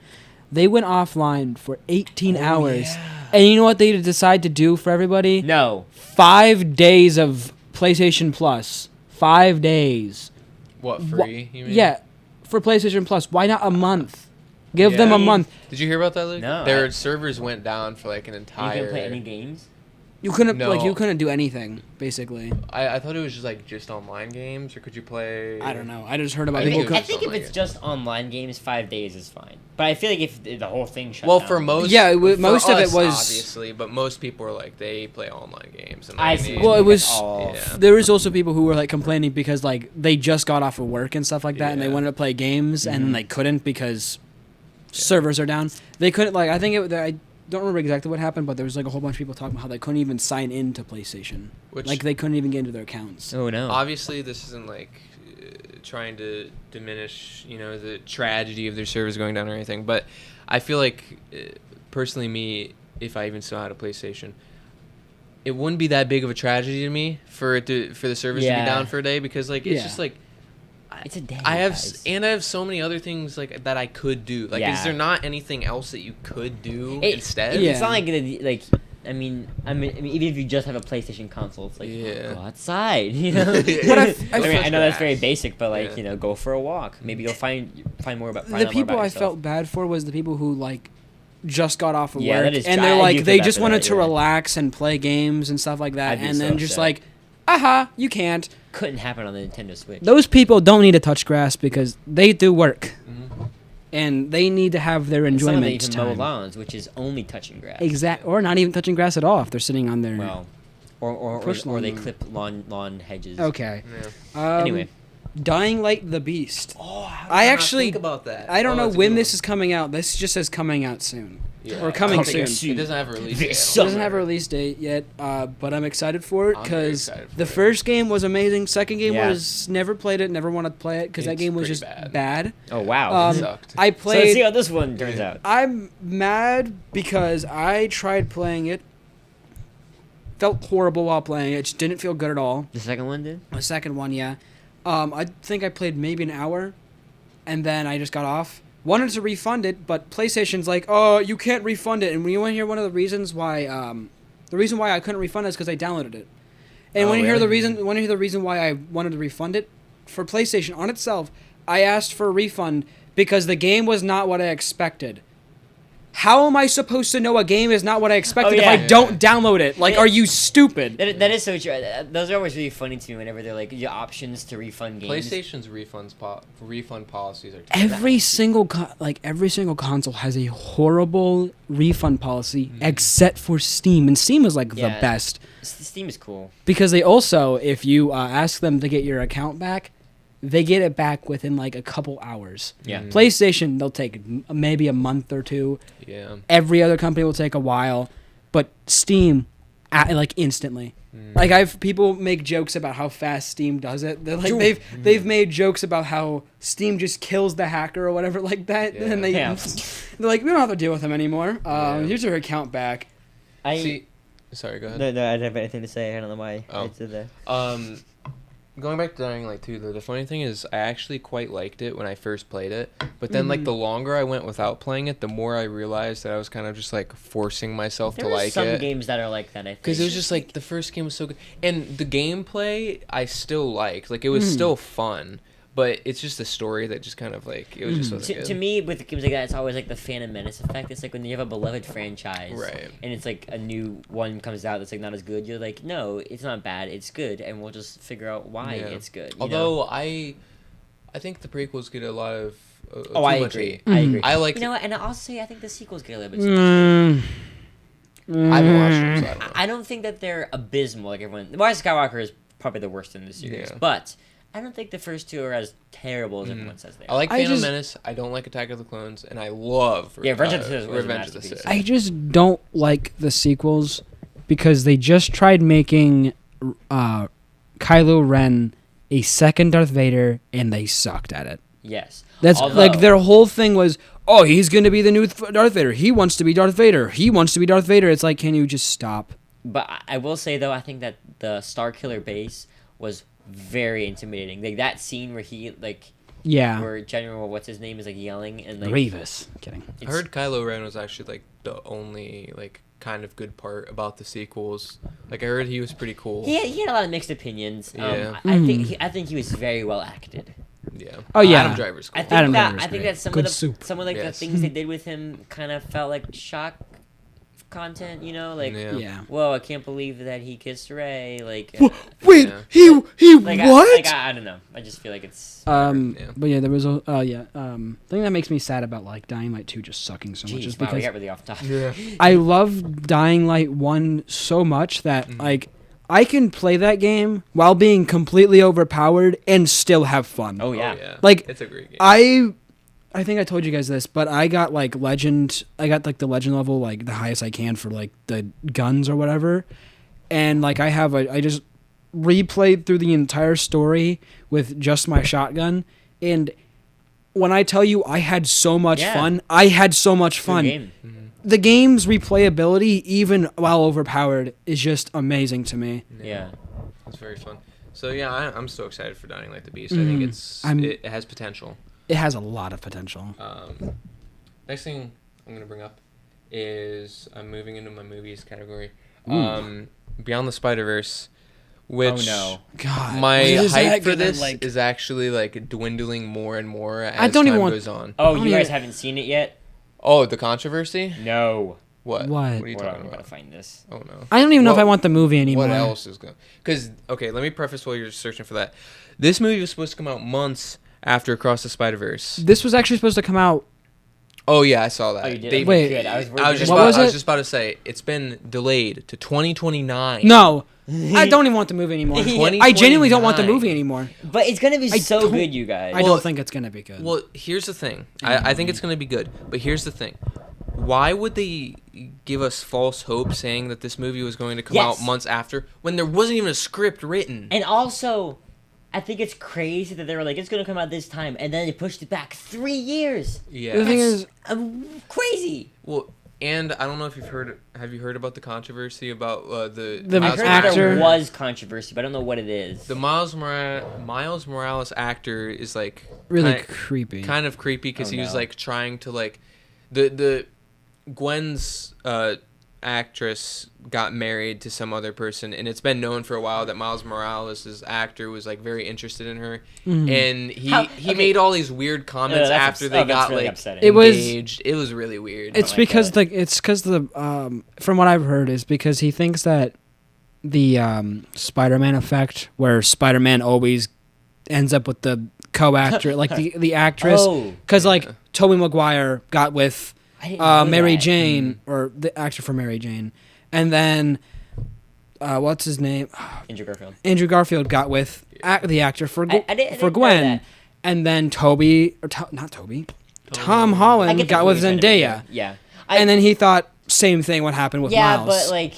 They went offline for 18 Oh, hours, yeah. and you know what they decide to do for everybody? No. 5 days of PlayStation Plus. 5 days. What Wha- free? You mean? Yeah, for PlayStation Plus. Why not a month? Give them a Yeah. month. Did you hear about that, Luke? No, Their I- servers went down for like an You entire. can play any games. You couldn't No. you couldn't do anything basically. I thought it was just online games, or could you play? I don't know. I just heard about I people. think it I was think if online it's games. just online games, 5 days is fine. But I feel like if the whole thing shut Well, down. for most, Yeah, for most of it us, was- obviously, but most people are like they play online games. And I they see. need- Well, it was- all. Yeah. There was also people who were like complaining because like they just got off of work and stuff like that, and they Yeah. wanted to play games and Mhm. then they couldn't because servers are down. They couldn't like I think I don't remember exactly what happened, but there was like a whole bunch of people talking about how they couldn't even sign into PlayStation. Which Like they couldn't even get into their accounts. Oh no. obviously this isn't like trying to diminish the tragedy of their servers going down or anything, but I feel like personally me, if I even still had a PlayStation, it wouldn't be that big of a tragedy to me for the servers to Yeah. be down for a day, because like it's Yeah. just like It's a day. I have guys. and I have so many other things like that I could do. Like, Yeah. is there not anything else that you could do It- instead? Yeah. It's not like like. I mean, even if you just have a PlayStation console, it's like Yeah. go outside, you know. But I mean, I know that's very Grass. basic, but like Yeah. go for a walk. Maybe you'll find more about. Find The out more people about I yourself. felt bad for was the people who like just got off of Yeah, work that is and true. they're I do like feel they bad just for wanted that, to yeah. relax and play games and stuff like that, I'd be and so then just upset. like, aha, you can't. Couldn't happen on the Nintendo Switch. Those people don't need to touch grass because they do work Mhm. and they need to have their Some of them enjoyment even mow time. lawns, which is only touching grass. Or not even touching grass at all if they're sitting on their. Well, or Push they lawn. clip lawn hedges. Okay. Yeah. Anyway. Dying Light the Beast. Oh, how I actually- think about that. I don't know that's a when good this one. is coming out. This just says coming out soon. Yeah. or coming Coming soon. soon. It doesn't have a release This date. It I don't doesn't have a remember. release date yet, but I'm excited for it I'm very because excited for the it. first game was amazing. Second game Yeah. was never played it, never wanted to play it because that It's game was pretty just bad. Oh wow. It sucked. I So let's see played. how this one turns out. I'm mad because I tried playing it. Felt horrible while playing it. Just didn't feel good at all. The second one did. The second one, yeah. I think I played maybe an hour, and then I just got off. Wanted to refund it, but PlayStation's like, oh, you can't refund it. And when you want to hear one of the reasons why, the reason why I couldn't refund it is because I downloaded it. And when you hear the reason why I wanted to refund it, for PlayStation on itself, I asked for a refund because the game was not what I expected. How am I supposed to know a game is not what I expected if I don't download it? Like, are you stupid? That is so true. Those are always really funny to me whenever they're like your options to refund games. PlayStation's refund policies are terrible. Every single console has a horrible refund policy except for Steam, and Steam is like the best Steam is cool because they also, if you ask them to get your account back, they get it back within like a couple hours. Yeah. PlayStation, they'll take maybe a month or two. Yeah. Every other company will take a while, but Steam, like instantly. Like people make jokes about how fast Steam does it. They're like they've made jokes about how Steam just kills the hacker or whatever like that, and they're like, we don't have to deal with him anymore. Here's your account back. Sorry, go ahead. No, I don't have anything to say. I don't know why I said that. Going back to Dying Light 2, the funny thing is I actually quite liked it when I first played it, but then like the longer I went without playing it, the more I realized that I was kind of just like forcing myself to like it. There are some games that are like that, I think. Because it was just like the first game was so good, and the gameplay I still liked. Like it was still fun, but it's just the story that just kind of like it was just wasn't good. To me, with games like that, it's always like the Phantom Menace effect. It's like when you have a beloved franchise, right? And it's like a new one comes out that's like not as good. You're like, no, it's not bad. It's good, and we'll just figure out why it's good. Although I think the prequels get a lot of. I agree. I agree. I like. You know what? And I'll say I think the sequels get a little bit. Too I haven't watched them, so I don't know. I don't think that they're abysmal like everyone. Rise of Skywalker is probably the worst in the series, but I don't think the first two are as terrible as everyone says they are. I like Phantom Menace. I don't like Attack of the Clones, and I love Revenge of the Sith. I just don't like the sequels because they just tried making Kylo Ren a second Darth Vader, and they sucked at it. Yes. That's like their whole thing was, oh, he's going to be the new Darth Vader. He wants to be Darth Vader. He wants to be Darth Vader. It's like, can you just stop? But I will say, though, I think that the Starkiller base was very intimidating. Like, that scene where he, like... Yeah. Where General, what's his name, is, like, yelling and, like... Grievous. Kidding. I heard Kylo Ren was actually, like, the only, like, kind of good part about the sequels. Like, I heard he was pretty cool. He had a lot of mixed opinions. Yeah. I think he was very well acted. Yeah. Oh, yeah. Adam Driver's cool. I think that some of the things they did with him kind of felt like shock content, you know, like whoa, I can't believe that he kissed Rey, like wait, he like, what? I don't know, I just feel like it's but yeah, there was a thing that makes me sad about like Dying Light 2 just sucking so much is because we got really off topic. I love Dying Light 1 so much that like I can play that game while being completely overpowered and still have fun. Oh yeah. Like it's a great game. I think I told you guys this, but I got like legend. I got like the legend level, like the highest I can for like the guns or whatever, and like I just replayed through the entire story with just my shotgun, and when I tell you I had so much fun, I had so much fun. Game. The game's replayability, even while overpowered, is just amazing to me. Yeah. It's very fun. So yeah, I'm so excited for Dying Light the Beast. I think it has potential. It has a lot of potential. Next thing I'm going to bring up is I'm moving into my movies category. Beyond the Spider-Verse, which God, my hype for this is actually like dwindling more and more as time goes on. Oh, you guys haven't seen it yet? Oh, the controversy? No. What? What are you talking about? I'm going to find this. Oh, no. I don't even know if I want the movie anymore. What else is going? Because, okay, let me preface while you're searching for that. This movie was supposed to come out months after Across the Spider-Verse. This was actually supposed to come out. Oh yeah, I saw that. Oh, you did? Wait, good. I was just about to say it's been delayed to 2029. No, I don't even want the movie anymore. I genuinely don't want the movie anymore. But it's gonna be so good, you guys. I don't think it's gonna be good. Well, here's the thing. I think it's gonna be good, but here's the thing. Why would they give us false hope saying that this movie was going to come out months after when there wasn't even a script written? And also, I think it's crazy that they were like, it's going to come out this time, and then they pushed it back 3 years. Yeah. The thing is, crazy. Well, And I don't know if have you heard about the controversy about the The I Miles heard that actor? there was controversy, but I don't know what it is. The Miles Morales actor is like Really creepy. kind of creepy because Oh, he was no. like trying to like the Gwen's actress got married to some other person, and it's been known for a while that Miles Morales' actor was like very interested in her, Mhm. and he Okay. made all these weird comments that's after ups- they oh, that's got really like upsetting. It was- engaged. It was really weird. It's like because that. the from what I've heard is because he thinks that the Spider-Man effect, where Spider-Man always ends up with the co-actor, like the actress, Oh, because Yeah. like Tobey Maguire got with I didn't know Mary that. Jane, or the actor for Mary Jane, and then what's his name? Andrew Garfield. Andrew Garfield got with the actor for I didn't for know Gwen, that. and then not Toby, Tom I Holland get the got point with you're trying to make Zendaya, there. Yeah. and then he thought same thing would happen with yeah, Miles. but like.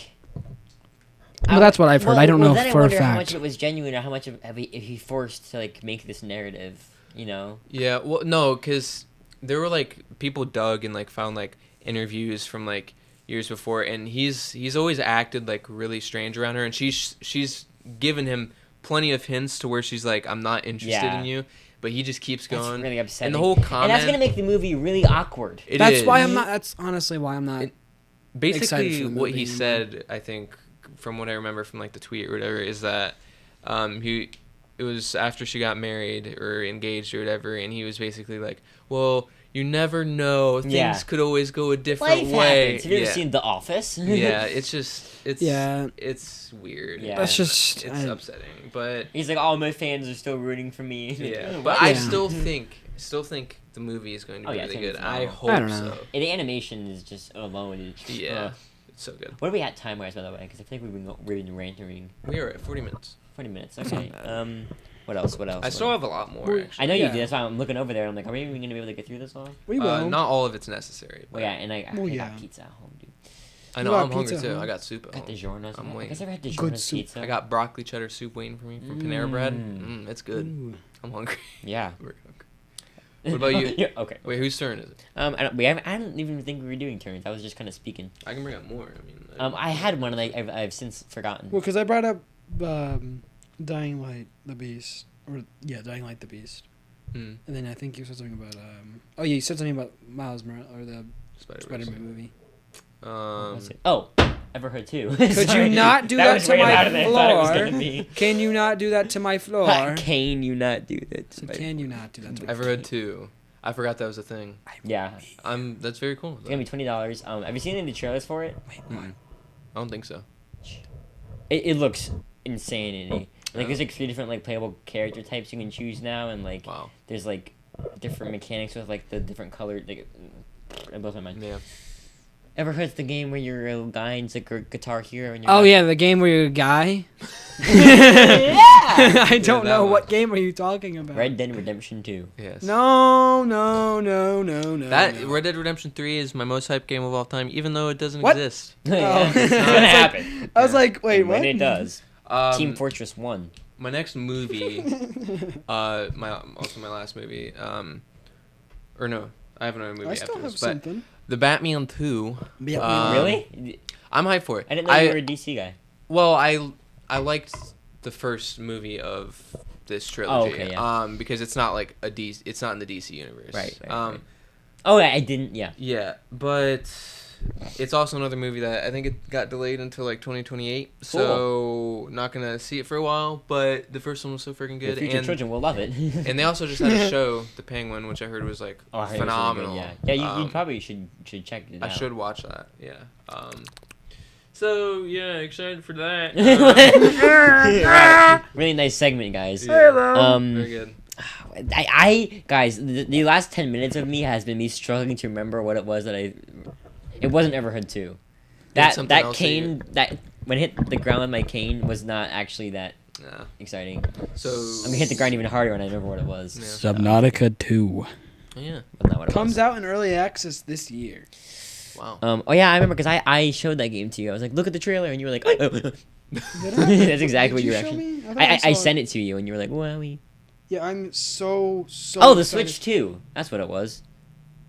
Well, that's what I've heard. I don't know then for I a wonder how much fact. of it was genuine, or how much of if he forced to like make this narrative. You know. Yeah, well, no, because there were like people dug and like found like interviews from like years before, and he's always acted like really strange around her, and she's given him plenty of hints to where she's like, I'm not interested Yeah. in you, but he just keeps That's going. really upsetting. And the whole comment. And that's gonna make the movie really awkward. It That's is. why I'm not. That's honestly why I'm not. It- excited Basically, for the what movie he anymore. said, I think, from what I remember from like the tweet or whatever, is that it was after she got married or engaged or whatever, and he was basically like, well, you never know, things Yeah. could always go a different Life way. happens. Have you yeah. ever seen The Office? Yeah, it's just it's Yeah. it's weird. Yeah. That's just- it's I- upsetting, but He's like, all my fans are still rooting for me. yeah. What? But I Yeah. still think the movie is going to Oh, be yeah, it's really gonna good. be I phenomenal. hope I don't know. so. And the animation is just alone. Yeah, it's so good. What are we at time wise, by the way? Because I think we've been ranting. We are at 40 minutes. 20 minutes. That's Okay. not bad. What else? What else? I still have a lot more. Well, Actually. I know you Yeah. do. That's why I'm looking over there. I'm like, are we even gonna be able to get through this all? We will. Not all of it's necessary. Well, but yeah, and I Well, got yeah. pizza at home, dude. I You know got I'm hungry pizza, too. huh? I got soup at Got home. DiGiorno's. I'm I waiting. guess I ever had Good DiGiorno's soup. pizza. I got broccoli cheddar soup waiting for me from Panera Bread. Mm. It's good. Ooh. I'm hungry. Yeah. We're hungry. What about you? Yeah, okay. Wait, whose turn is it? I don't even think we were doing turns. I was just kind of speaking. I can bring up more. I mean, I had one and I've since forgotten. Well, because I brought up Dying Light, the Beast, Dying Light, the Beast, Hmm. and then I think you said something about you said something about Miles Morales or the Spider-Verse. Spider-Man movie. What's it? Oh, Everhood 2. Could you not do that was to way my louder than I thought it was floor? gonna be. Can you not do that to my floor? Can you not do that? So can you not do that to my Everhood 2. I forgot that was a thing. Yeah, That's very cool. it's gonna be $20. Have you seen any of the trailers for it? Wait, what? Mm. I don't think so. It looks insanity. Like Oh. there's like 3 different like playable character types you can choose now, and like Wow. there's like different mechanics with like the different colored. Like, it blows my mind. Yeah. Ever heard the game where you're a guy and it's like a guitar hero and you're Oh like- yeah, the game where you're a guy. Yeah! I don't that know one. what game are you talking about. Red Dead Redemption 2. Yes. No. That no. Red Dead Redemption 3 is my most hyped game of all time, even though it doesn't What? exist. Yeah, it's I was gonna like- happen. I was like, wait, And what? when it does, Team Um, Fortress 1. my next movie, my last movie, or no, I have another movie I still after have this, but something. the Batman 2. Yeah, Really? I'm hyped for it. I didn't know you were a DC guy. Well, I liked the first movie of this trilogy. okay, yeah. Because it's not like it's not in the DC universe. Right. Um, Oh, I didn't. Yeah. yeah, but it's also another movie that I think it got delayed until like 2028. So not gonna see it for a while. But the first one was so freaking Your good, future and children will love it. and they also just had a show, The Penguin, which I heard was like Oh, I heard it was really phenomenal. good, yeah, you Um, probably should check it out. I should watch that. Yeah. So yeah, excited for that. Really nice segment, guys. Very good. I guys, the last 10 minutes of me has been me struggling to remember what it was that it wasn't Everhood 2. That something that else cane that when it hit the ground with my cane was not actually that Yeah. exciting. So I'm gonna hit the ground even harder when I remember what it was. Yeah. Subnautica 2 Yeah. But not what it comes was. out in early access this year. Wow. Oh yeah, I remember because I showed that game to you. I was like, look at the trailer, and you were like, Did I? that's exactly what Did you were show actually. me? thought I saw sent it to you, and you were like, wowie. Yeah, I'm so. Oh, the excited. Switch 2. That's what it was.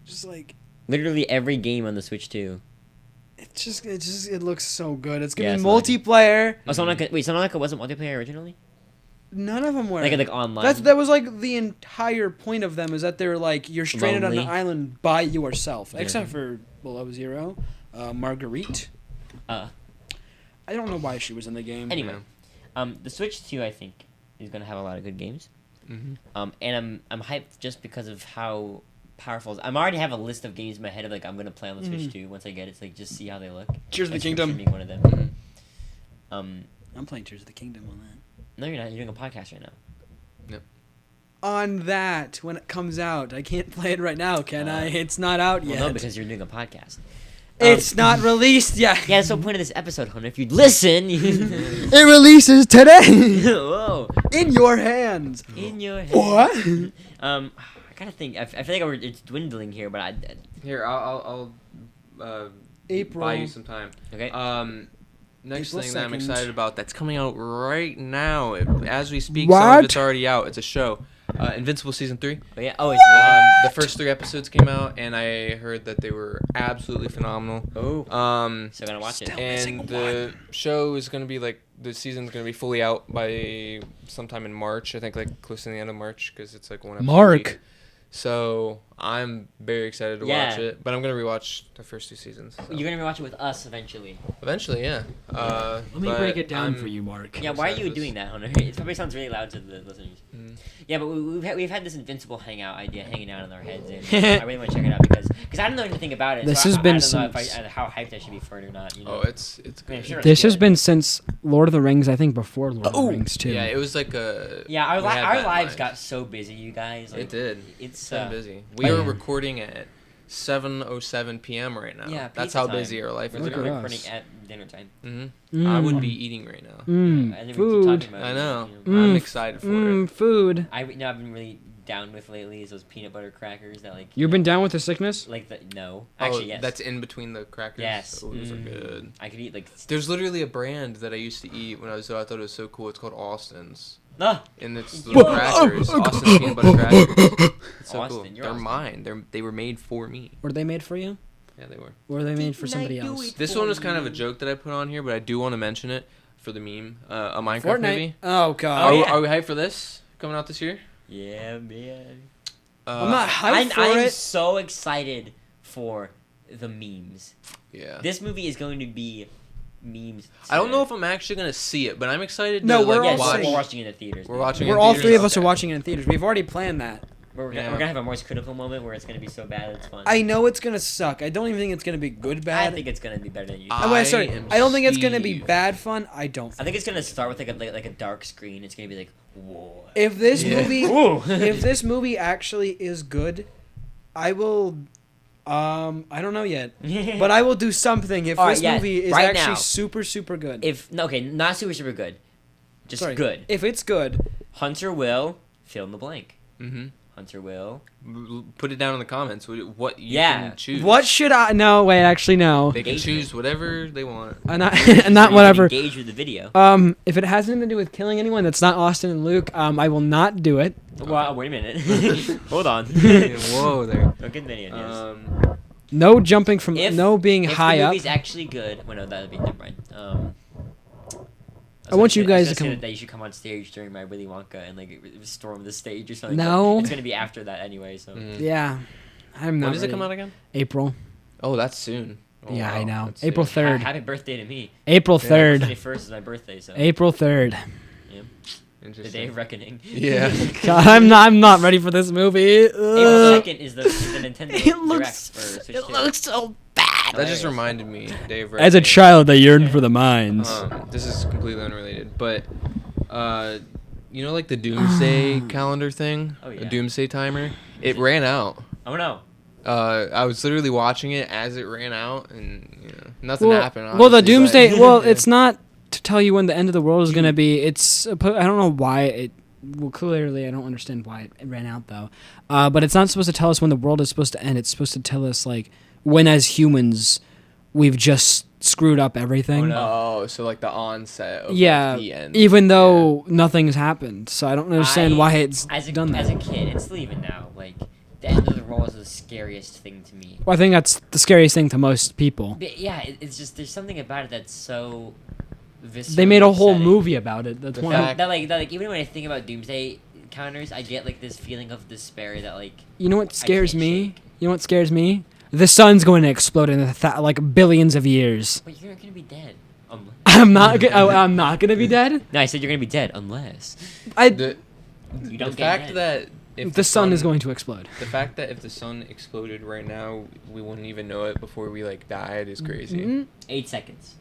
Just like Literally every game on the Switch 2. It looks so good. It's Yeah, gonna be Sonic. multiplayer. Oh, Sonic wasn't multiplayer originally? None of them were. Like online? That was like the entire point of them is that they're like you're stranded on Lonely. an island by yourself, Yeah. except for below Zero, Marguerite. Uh, I don't know why she was in the game. Anyway. The Switch 2, I think, is going to have a lot of good games. Mm-hmm. And I'm hyped just because of how powerful. I already have a list of games in my head of like I'm gonna play on the Switch 2 once I get it. To, like just see how they look. Tears of the That's for Kingdom. sure being one of them. Mm-hmm. I'm playing Tears of the Kingdom on that. No, you're not. You're doing a podcast right now. On that, when it comes out, I can't play it right now, can I? It's not out Well, yet. no, because you're doing a podcast. It's not released yet. Yeah, that's the point of this episode, Hunter. If you'd listen. It releases today. Whoa. In your hands. In your head. What? I gotta think. I feel like it's dwindling here, but Here, I'll April. buy you some time. okay. Next April thing that I'm 2nd. excited about that's coming out right now as we speak. Some What? of it's already out. It's a show. Invincible season 3. But yeah. Oh, it's The first 3 episodes came out, and I heard that they were absolutely phenomenal. oh. So Gonna watch it. Still missing and the show is gonna be like the season's gonna be fully out by sometime in March. I think like close to the end of March because it's like one episode a Mark. week. So I'm very excited to Yeah. watch it, but I'm gonna rewatch the first 2 seasons. so. You're gonna rewatch it with us eventually. Eventually, yeah. Let me but break it down I'm- for you, Mark. Yeah, why are excited you for doing this. that, Hunter? It probably sounds really loud to the listeners. Mhm. Yeah, but we've had this Invincible hangout idea hanging out in our heads, and I really want to check it out because I don't know anything about it. This so has I been don't know if since- how hyped I should be for it or not. You know? Oh, it's I mean, good. I'm sure This it's has good. been since Lord of the Rings, I think before Lord of the Oh, Rings, too. Yeah, it was like a. Yeah, our we had that in lives mind. got so busy, you guys. Like, It did. It's Been busy. We I are am. recording at 7:07 p.m. right now. Yeah, That's pizza how time. busy our life We're is. Look at literally Right us. recording at dinner time. hmm I would be eating right now. I think we keep Food. talking about I it, know. you know. I'm excited for it. Food. I've been really down with lately is those peanut butter crackers that like. You've been down with the sickness? Like no, actually yes. That's in between the crackers. Yes. Oh, those are Mm. good. I could eat like. There's literally a brand that I used to eat when I was. I thought it was so cool. It's called Austin's, Ah, and it's little crackers. Austin's peanut butter crackers. It's so Austin, cool. you're They're Austin. mine. They were made for me. Were they made for you? Yeah, they were. Or were they made for Didn't I somebody do else? it? This one was kind of a joke that I put on here, but I do want to mention it for the meme. A Minecraft movie. Oh, Oh, God. yeah. Are we hyped for this coming out this year? Yeah, man. I'm not hyped for I'm it. so excited for the memes. Yeah. This movie is going to be memes. I don't know if I'm actually gonna see it, but I'm excited. No, to, we're like, Yeah, all watch. we're watching it in the theaters. We're man. watching it We're in all theaters? three of us Okay. are watching it in theaters. We've already planned that. We're Yeah. gonna have a Morse critical moment where it's gonna be so bad it's fun. I know it's gonna suck. I don't even think it's gonna be good bad. I think it's gonna be better than you. Oh, wait, sorry. am I don't think it's gonna be Steve. bad fun. I don't. I think it's gonna start with like a dark screen. It's gonna be like whoa. If this Yeah. movie, Whoa. if this movie actually is good, I will. I don't know yet, but I will do something if All this right, yeah, movie is right actually now. super good. If no, okay, not super good, just Sorry. good. If it's good, Hunter will fill in the blank. Mm-hmm. Hunter will. Put it down in the comments. What you Yeah. can choose. what should I? No, wait. Actually, no. They can Engagement. choose whatever they want. Not You not can whatever. Engage with the video. If it has anything to do with killing anyone that's not Austin and Luke, I will not do it. Well, wait a minute. Hold on. Whoa there. Don't get many ideas. No jumping from. no being if high the up. movie's actually good, well, no, that'd be never mind. I want you guys to come. come- That you should come on stage during my Willy Wonka and like storm the stage or something. No. but it's gonna be after that anyway. So Mhm. Yeah, I'm not. When does it ready. come out again? April. Oh, that's soon. Oh, Yeah, I wow, know. that's April soon. 3rd. Happy birthday to me. April Yeah. 3rd. 21st is my birthday, so April 3rd. the Interesting. day of reckoning. Yeah. God, I'm not ready for this movie. April 2nd is the Nintendo It Direct looks. for Switch It 2. looks so bad. That just Hilarious. reminded me, Dave. As a child, I yearned for the mines. This is completely unrelated, but you know, like the Doomsday calendar thing, Oh, yeah. the Doomsday timer. It ran out. Oh no. I was literally watching it as it ran out, and nothing well, happened. well, the obviously, doomsday. but- Well, Yeah. it's not to tell you when the end of the world is gonna be. It's. I don't know why it. Well, clearly, I don't understand why it ran out though. But it's not supposed to tell us when the world is supposed to end. It's supposed to tell us like when, as humans, we've just screwed up everything. Oh, no. Oh, so like the onset of Yeah, like, the end. even though nothing's happened. So I don't understand why it's As a done that. as a kid, and still even now, like the end of the was the scariest thing to me. Well, I think that's the scariest thing to most people. But yeah, it's just there's something about it that's so viscerally They made a whole upsetting. movie about it. That's The one. fact- That even when I think about doomsday counters, I get like this feeling of despair that like You know what scares can't me? shake. You know what scares me? The sun's going to explode in like billions of years. but you're gonna be dead. I'm not. I'm not gonna be dead. No, I said you're gonna be dead unless The, you the don't get fact dead. that if The sun is going to explode. The fact that if the sun exploded right now, we wouldn't even know it before we like died is crazy. Mhm. 8 seconds.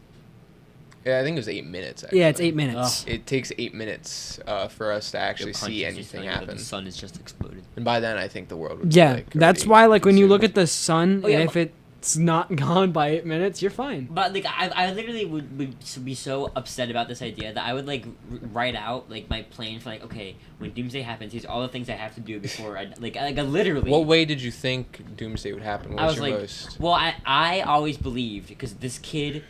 Yeah, I think it was 8 minutes. Actually. Yeah, it's 8 minutes. It takes 8 minutes for us to actually Your see conscience is anything telling you that happen, The sun has just exploded. and by then I think the world would. Yeah, be, like, that's already why like when you look consumed. at the sun, Oh, yeah, and if it's not gone by 8 minutes, you're fine. But like I literally would be so upset about this idea that I would like write out like my plan for like, okay, when doomsday happens, here's all the things I have to do before I literally. What way did you think Doomsday would happen? What I was was your like, most? well, I always believed because this kid,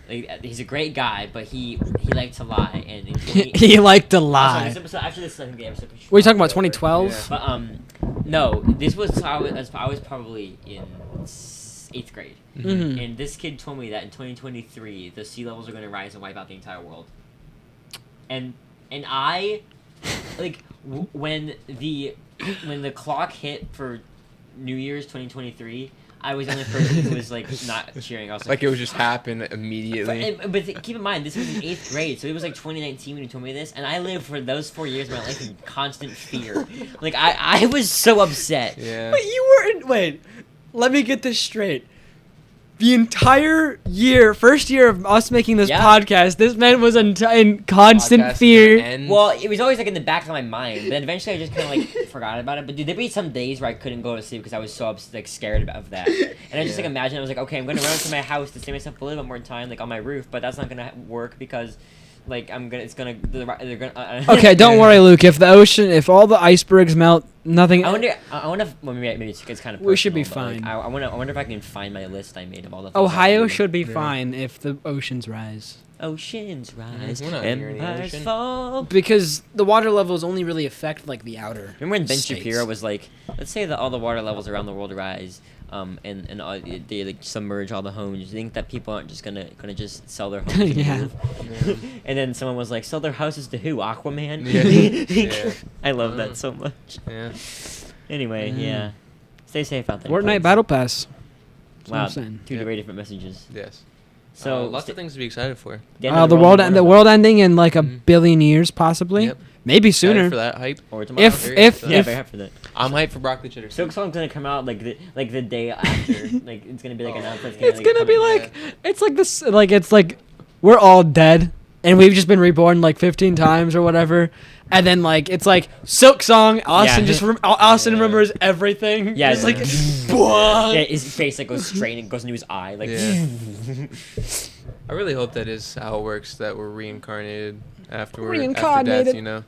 like, he's a great guy, but he liked to lie and in 20 He liked to Also, lie. this episode, actually, this second game. What are you talking about? 2012? Yeah. But no, this was I was probably in 8th grade, Mhm. and this kid told me that in 2023 the sea levels are going to rise and wipe out the entire world. And I, like, when the clock hit for New Year's 2023, I was the only person who was like not cheering. I was Like it would just happen immediately. but keep in mind, this was in 8th grade, so it was like 2019 when he told me this, and I lived for those 4 years of my life in constant fear. Like, I was so upset. Yeah. Wait, you weren't. Wait, let me get this straight. The entire year, first year of us making this Yeah. podcast, this man was in constant Podcast fear. ends. Well, it was always like in the back of my mind, but then eventually I just kind of like forgot about it. But dude, there'd be some days where I couldn't go to sleep because I was so like scared of that. And I just like Yeah. imagine I was like, okay, I'm gonna run into my house to save myself a little bit more time, like on my roof, but that's not gonna work because, like, they're gonna. Okay, don't worry, Luke. If all the icebergs melt, nothing. I wonder if well, maybe it's kind of. We should be personal, but, like, fine. I wonder if I can find my list I made of all the. things I Ohio do. should be Yeah. fine if the oceans rise. Oceans rise, we're not near any empires ocean. fall. Because the water levels only really affect like the outer. Remember when Ben states. Shapiro was like, let's say that all the water levels around the world rise, and all, they like submerge all the homes. You think that people aren't just gonna just sell their homes and Yeah. move? Yeah. And then someone was like, sell their houses to who? Aquaman? Yeah. Yeah. I love Mm. that so much. Yeah. Anyway, Mm. yeah. Stay safe out there. Fortnite folks. Battle Pass. That's what Wow, I'm saying. two Yep. very different messages. Yes. So lots of things to be excited for. The world ending in like a Mhm. billion years, possibly. Yep. Very Excited sooner. for that hype. Or tomorrow. If Very if excited. yeah, if very happy for that. I'm hyped for broccoli cheddar. Silk Song's gonna come out like the day after. Like it's gonna be like Oh, announced. That's it's gonna come be out. like it's like this like it's like we're all dead and we've just been reborn like 15 times or whatever. And then like it's like Silk Song, Austin Yeah. Austin Yeah. remembers everything. Yeah, It's like yeah. what? Yeah, his face like goes straight and goes into his eye. Like Yeah. I really hope that is how it works. That we're reincarnated after death. Reincarnated. You know,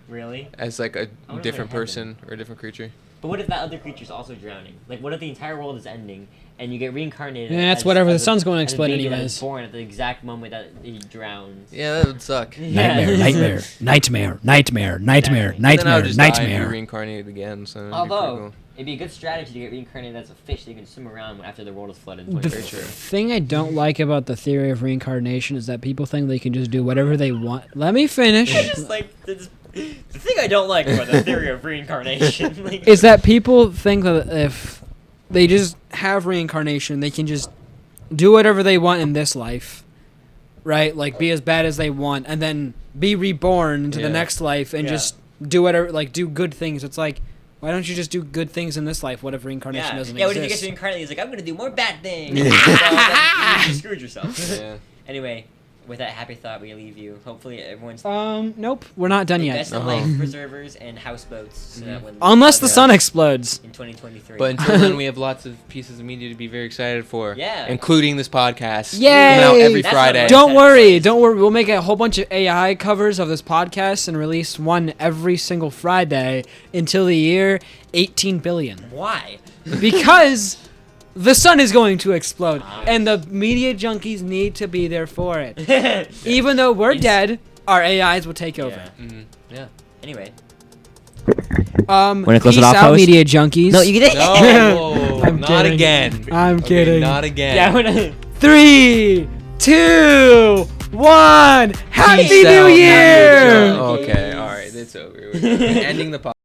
really? as like a I wonder different what person or a different creature. But what if that other creature's also drowning? Like, what if the entire world is ending and you get reincarnated? Yeah, that's as- whatever, as the sun's going to as a explode baby that is anyways. born at the exact moment that he drowns. Yeah, that would suck. Nightmare, Yeah. nightmare, nightmare, nightmare, nightmare, Exactly. Then I nightmare, would just die and be nightmare. reincarnated again. So that'd be Although, pretty it'd be a good strategy to get reincarnated as a fish that you can swim around after the world is flooded. The Very true. thing I don't like about the theory of reincarnation is that people think they can just do whatever they want. Let me finish. I just like the thing I don't like about the theory of reincarnation like, Is that people think that if they just have reincarnation, they can just do whatever they want in this life, right? Like be as bad as they want, and then be reborn into Yeah. the next life and Yeah. just do whatever, like do good things. It's like, why don't you just do good things in this life? What if reincarnation doesn't yeah, what if you get exist? reincarnated? He's like, I'm gonna do more bad things. So, like, you screwed yourself. Yeah. Anyway, with that happy thought, we leave you. Hopefully, everyone's Nope, we're not done yet. invest in Uh-huh. life preservers and houseboats, so that when Unless the Yeah. sun explodes. in 2023. But until then, we have lots of pieces of media to be very excited for. Yeah. Including this podcast. Yay! Coming out every That's Friday. what Don't worry, don't worry. We'll make a whole bunch of AI covers of this podcast and release one every single Friday until the year 18 billion. why? Because the sun is going to explode, Ah. and the media junkies need to be there for it. Even though we're It's- dead, our AIs will take over. Yeah. Mhm. Yeah. Anyway, Wanna close it Peace off, out, host? media junkies. No, you get it. No, I'm not kidding. again. I'm Okay, kidding. Not again. Yeah, we're not. 3, 2, 1. Happy Peace New out, Year! Okay, all right, it's over. We're ending the podcast.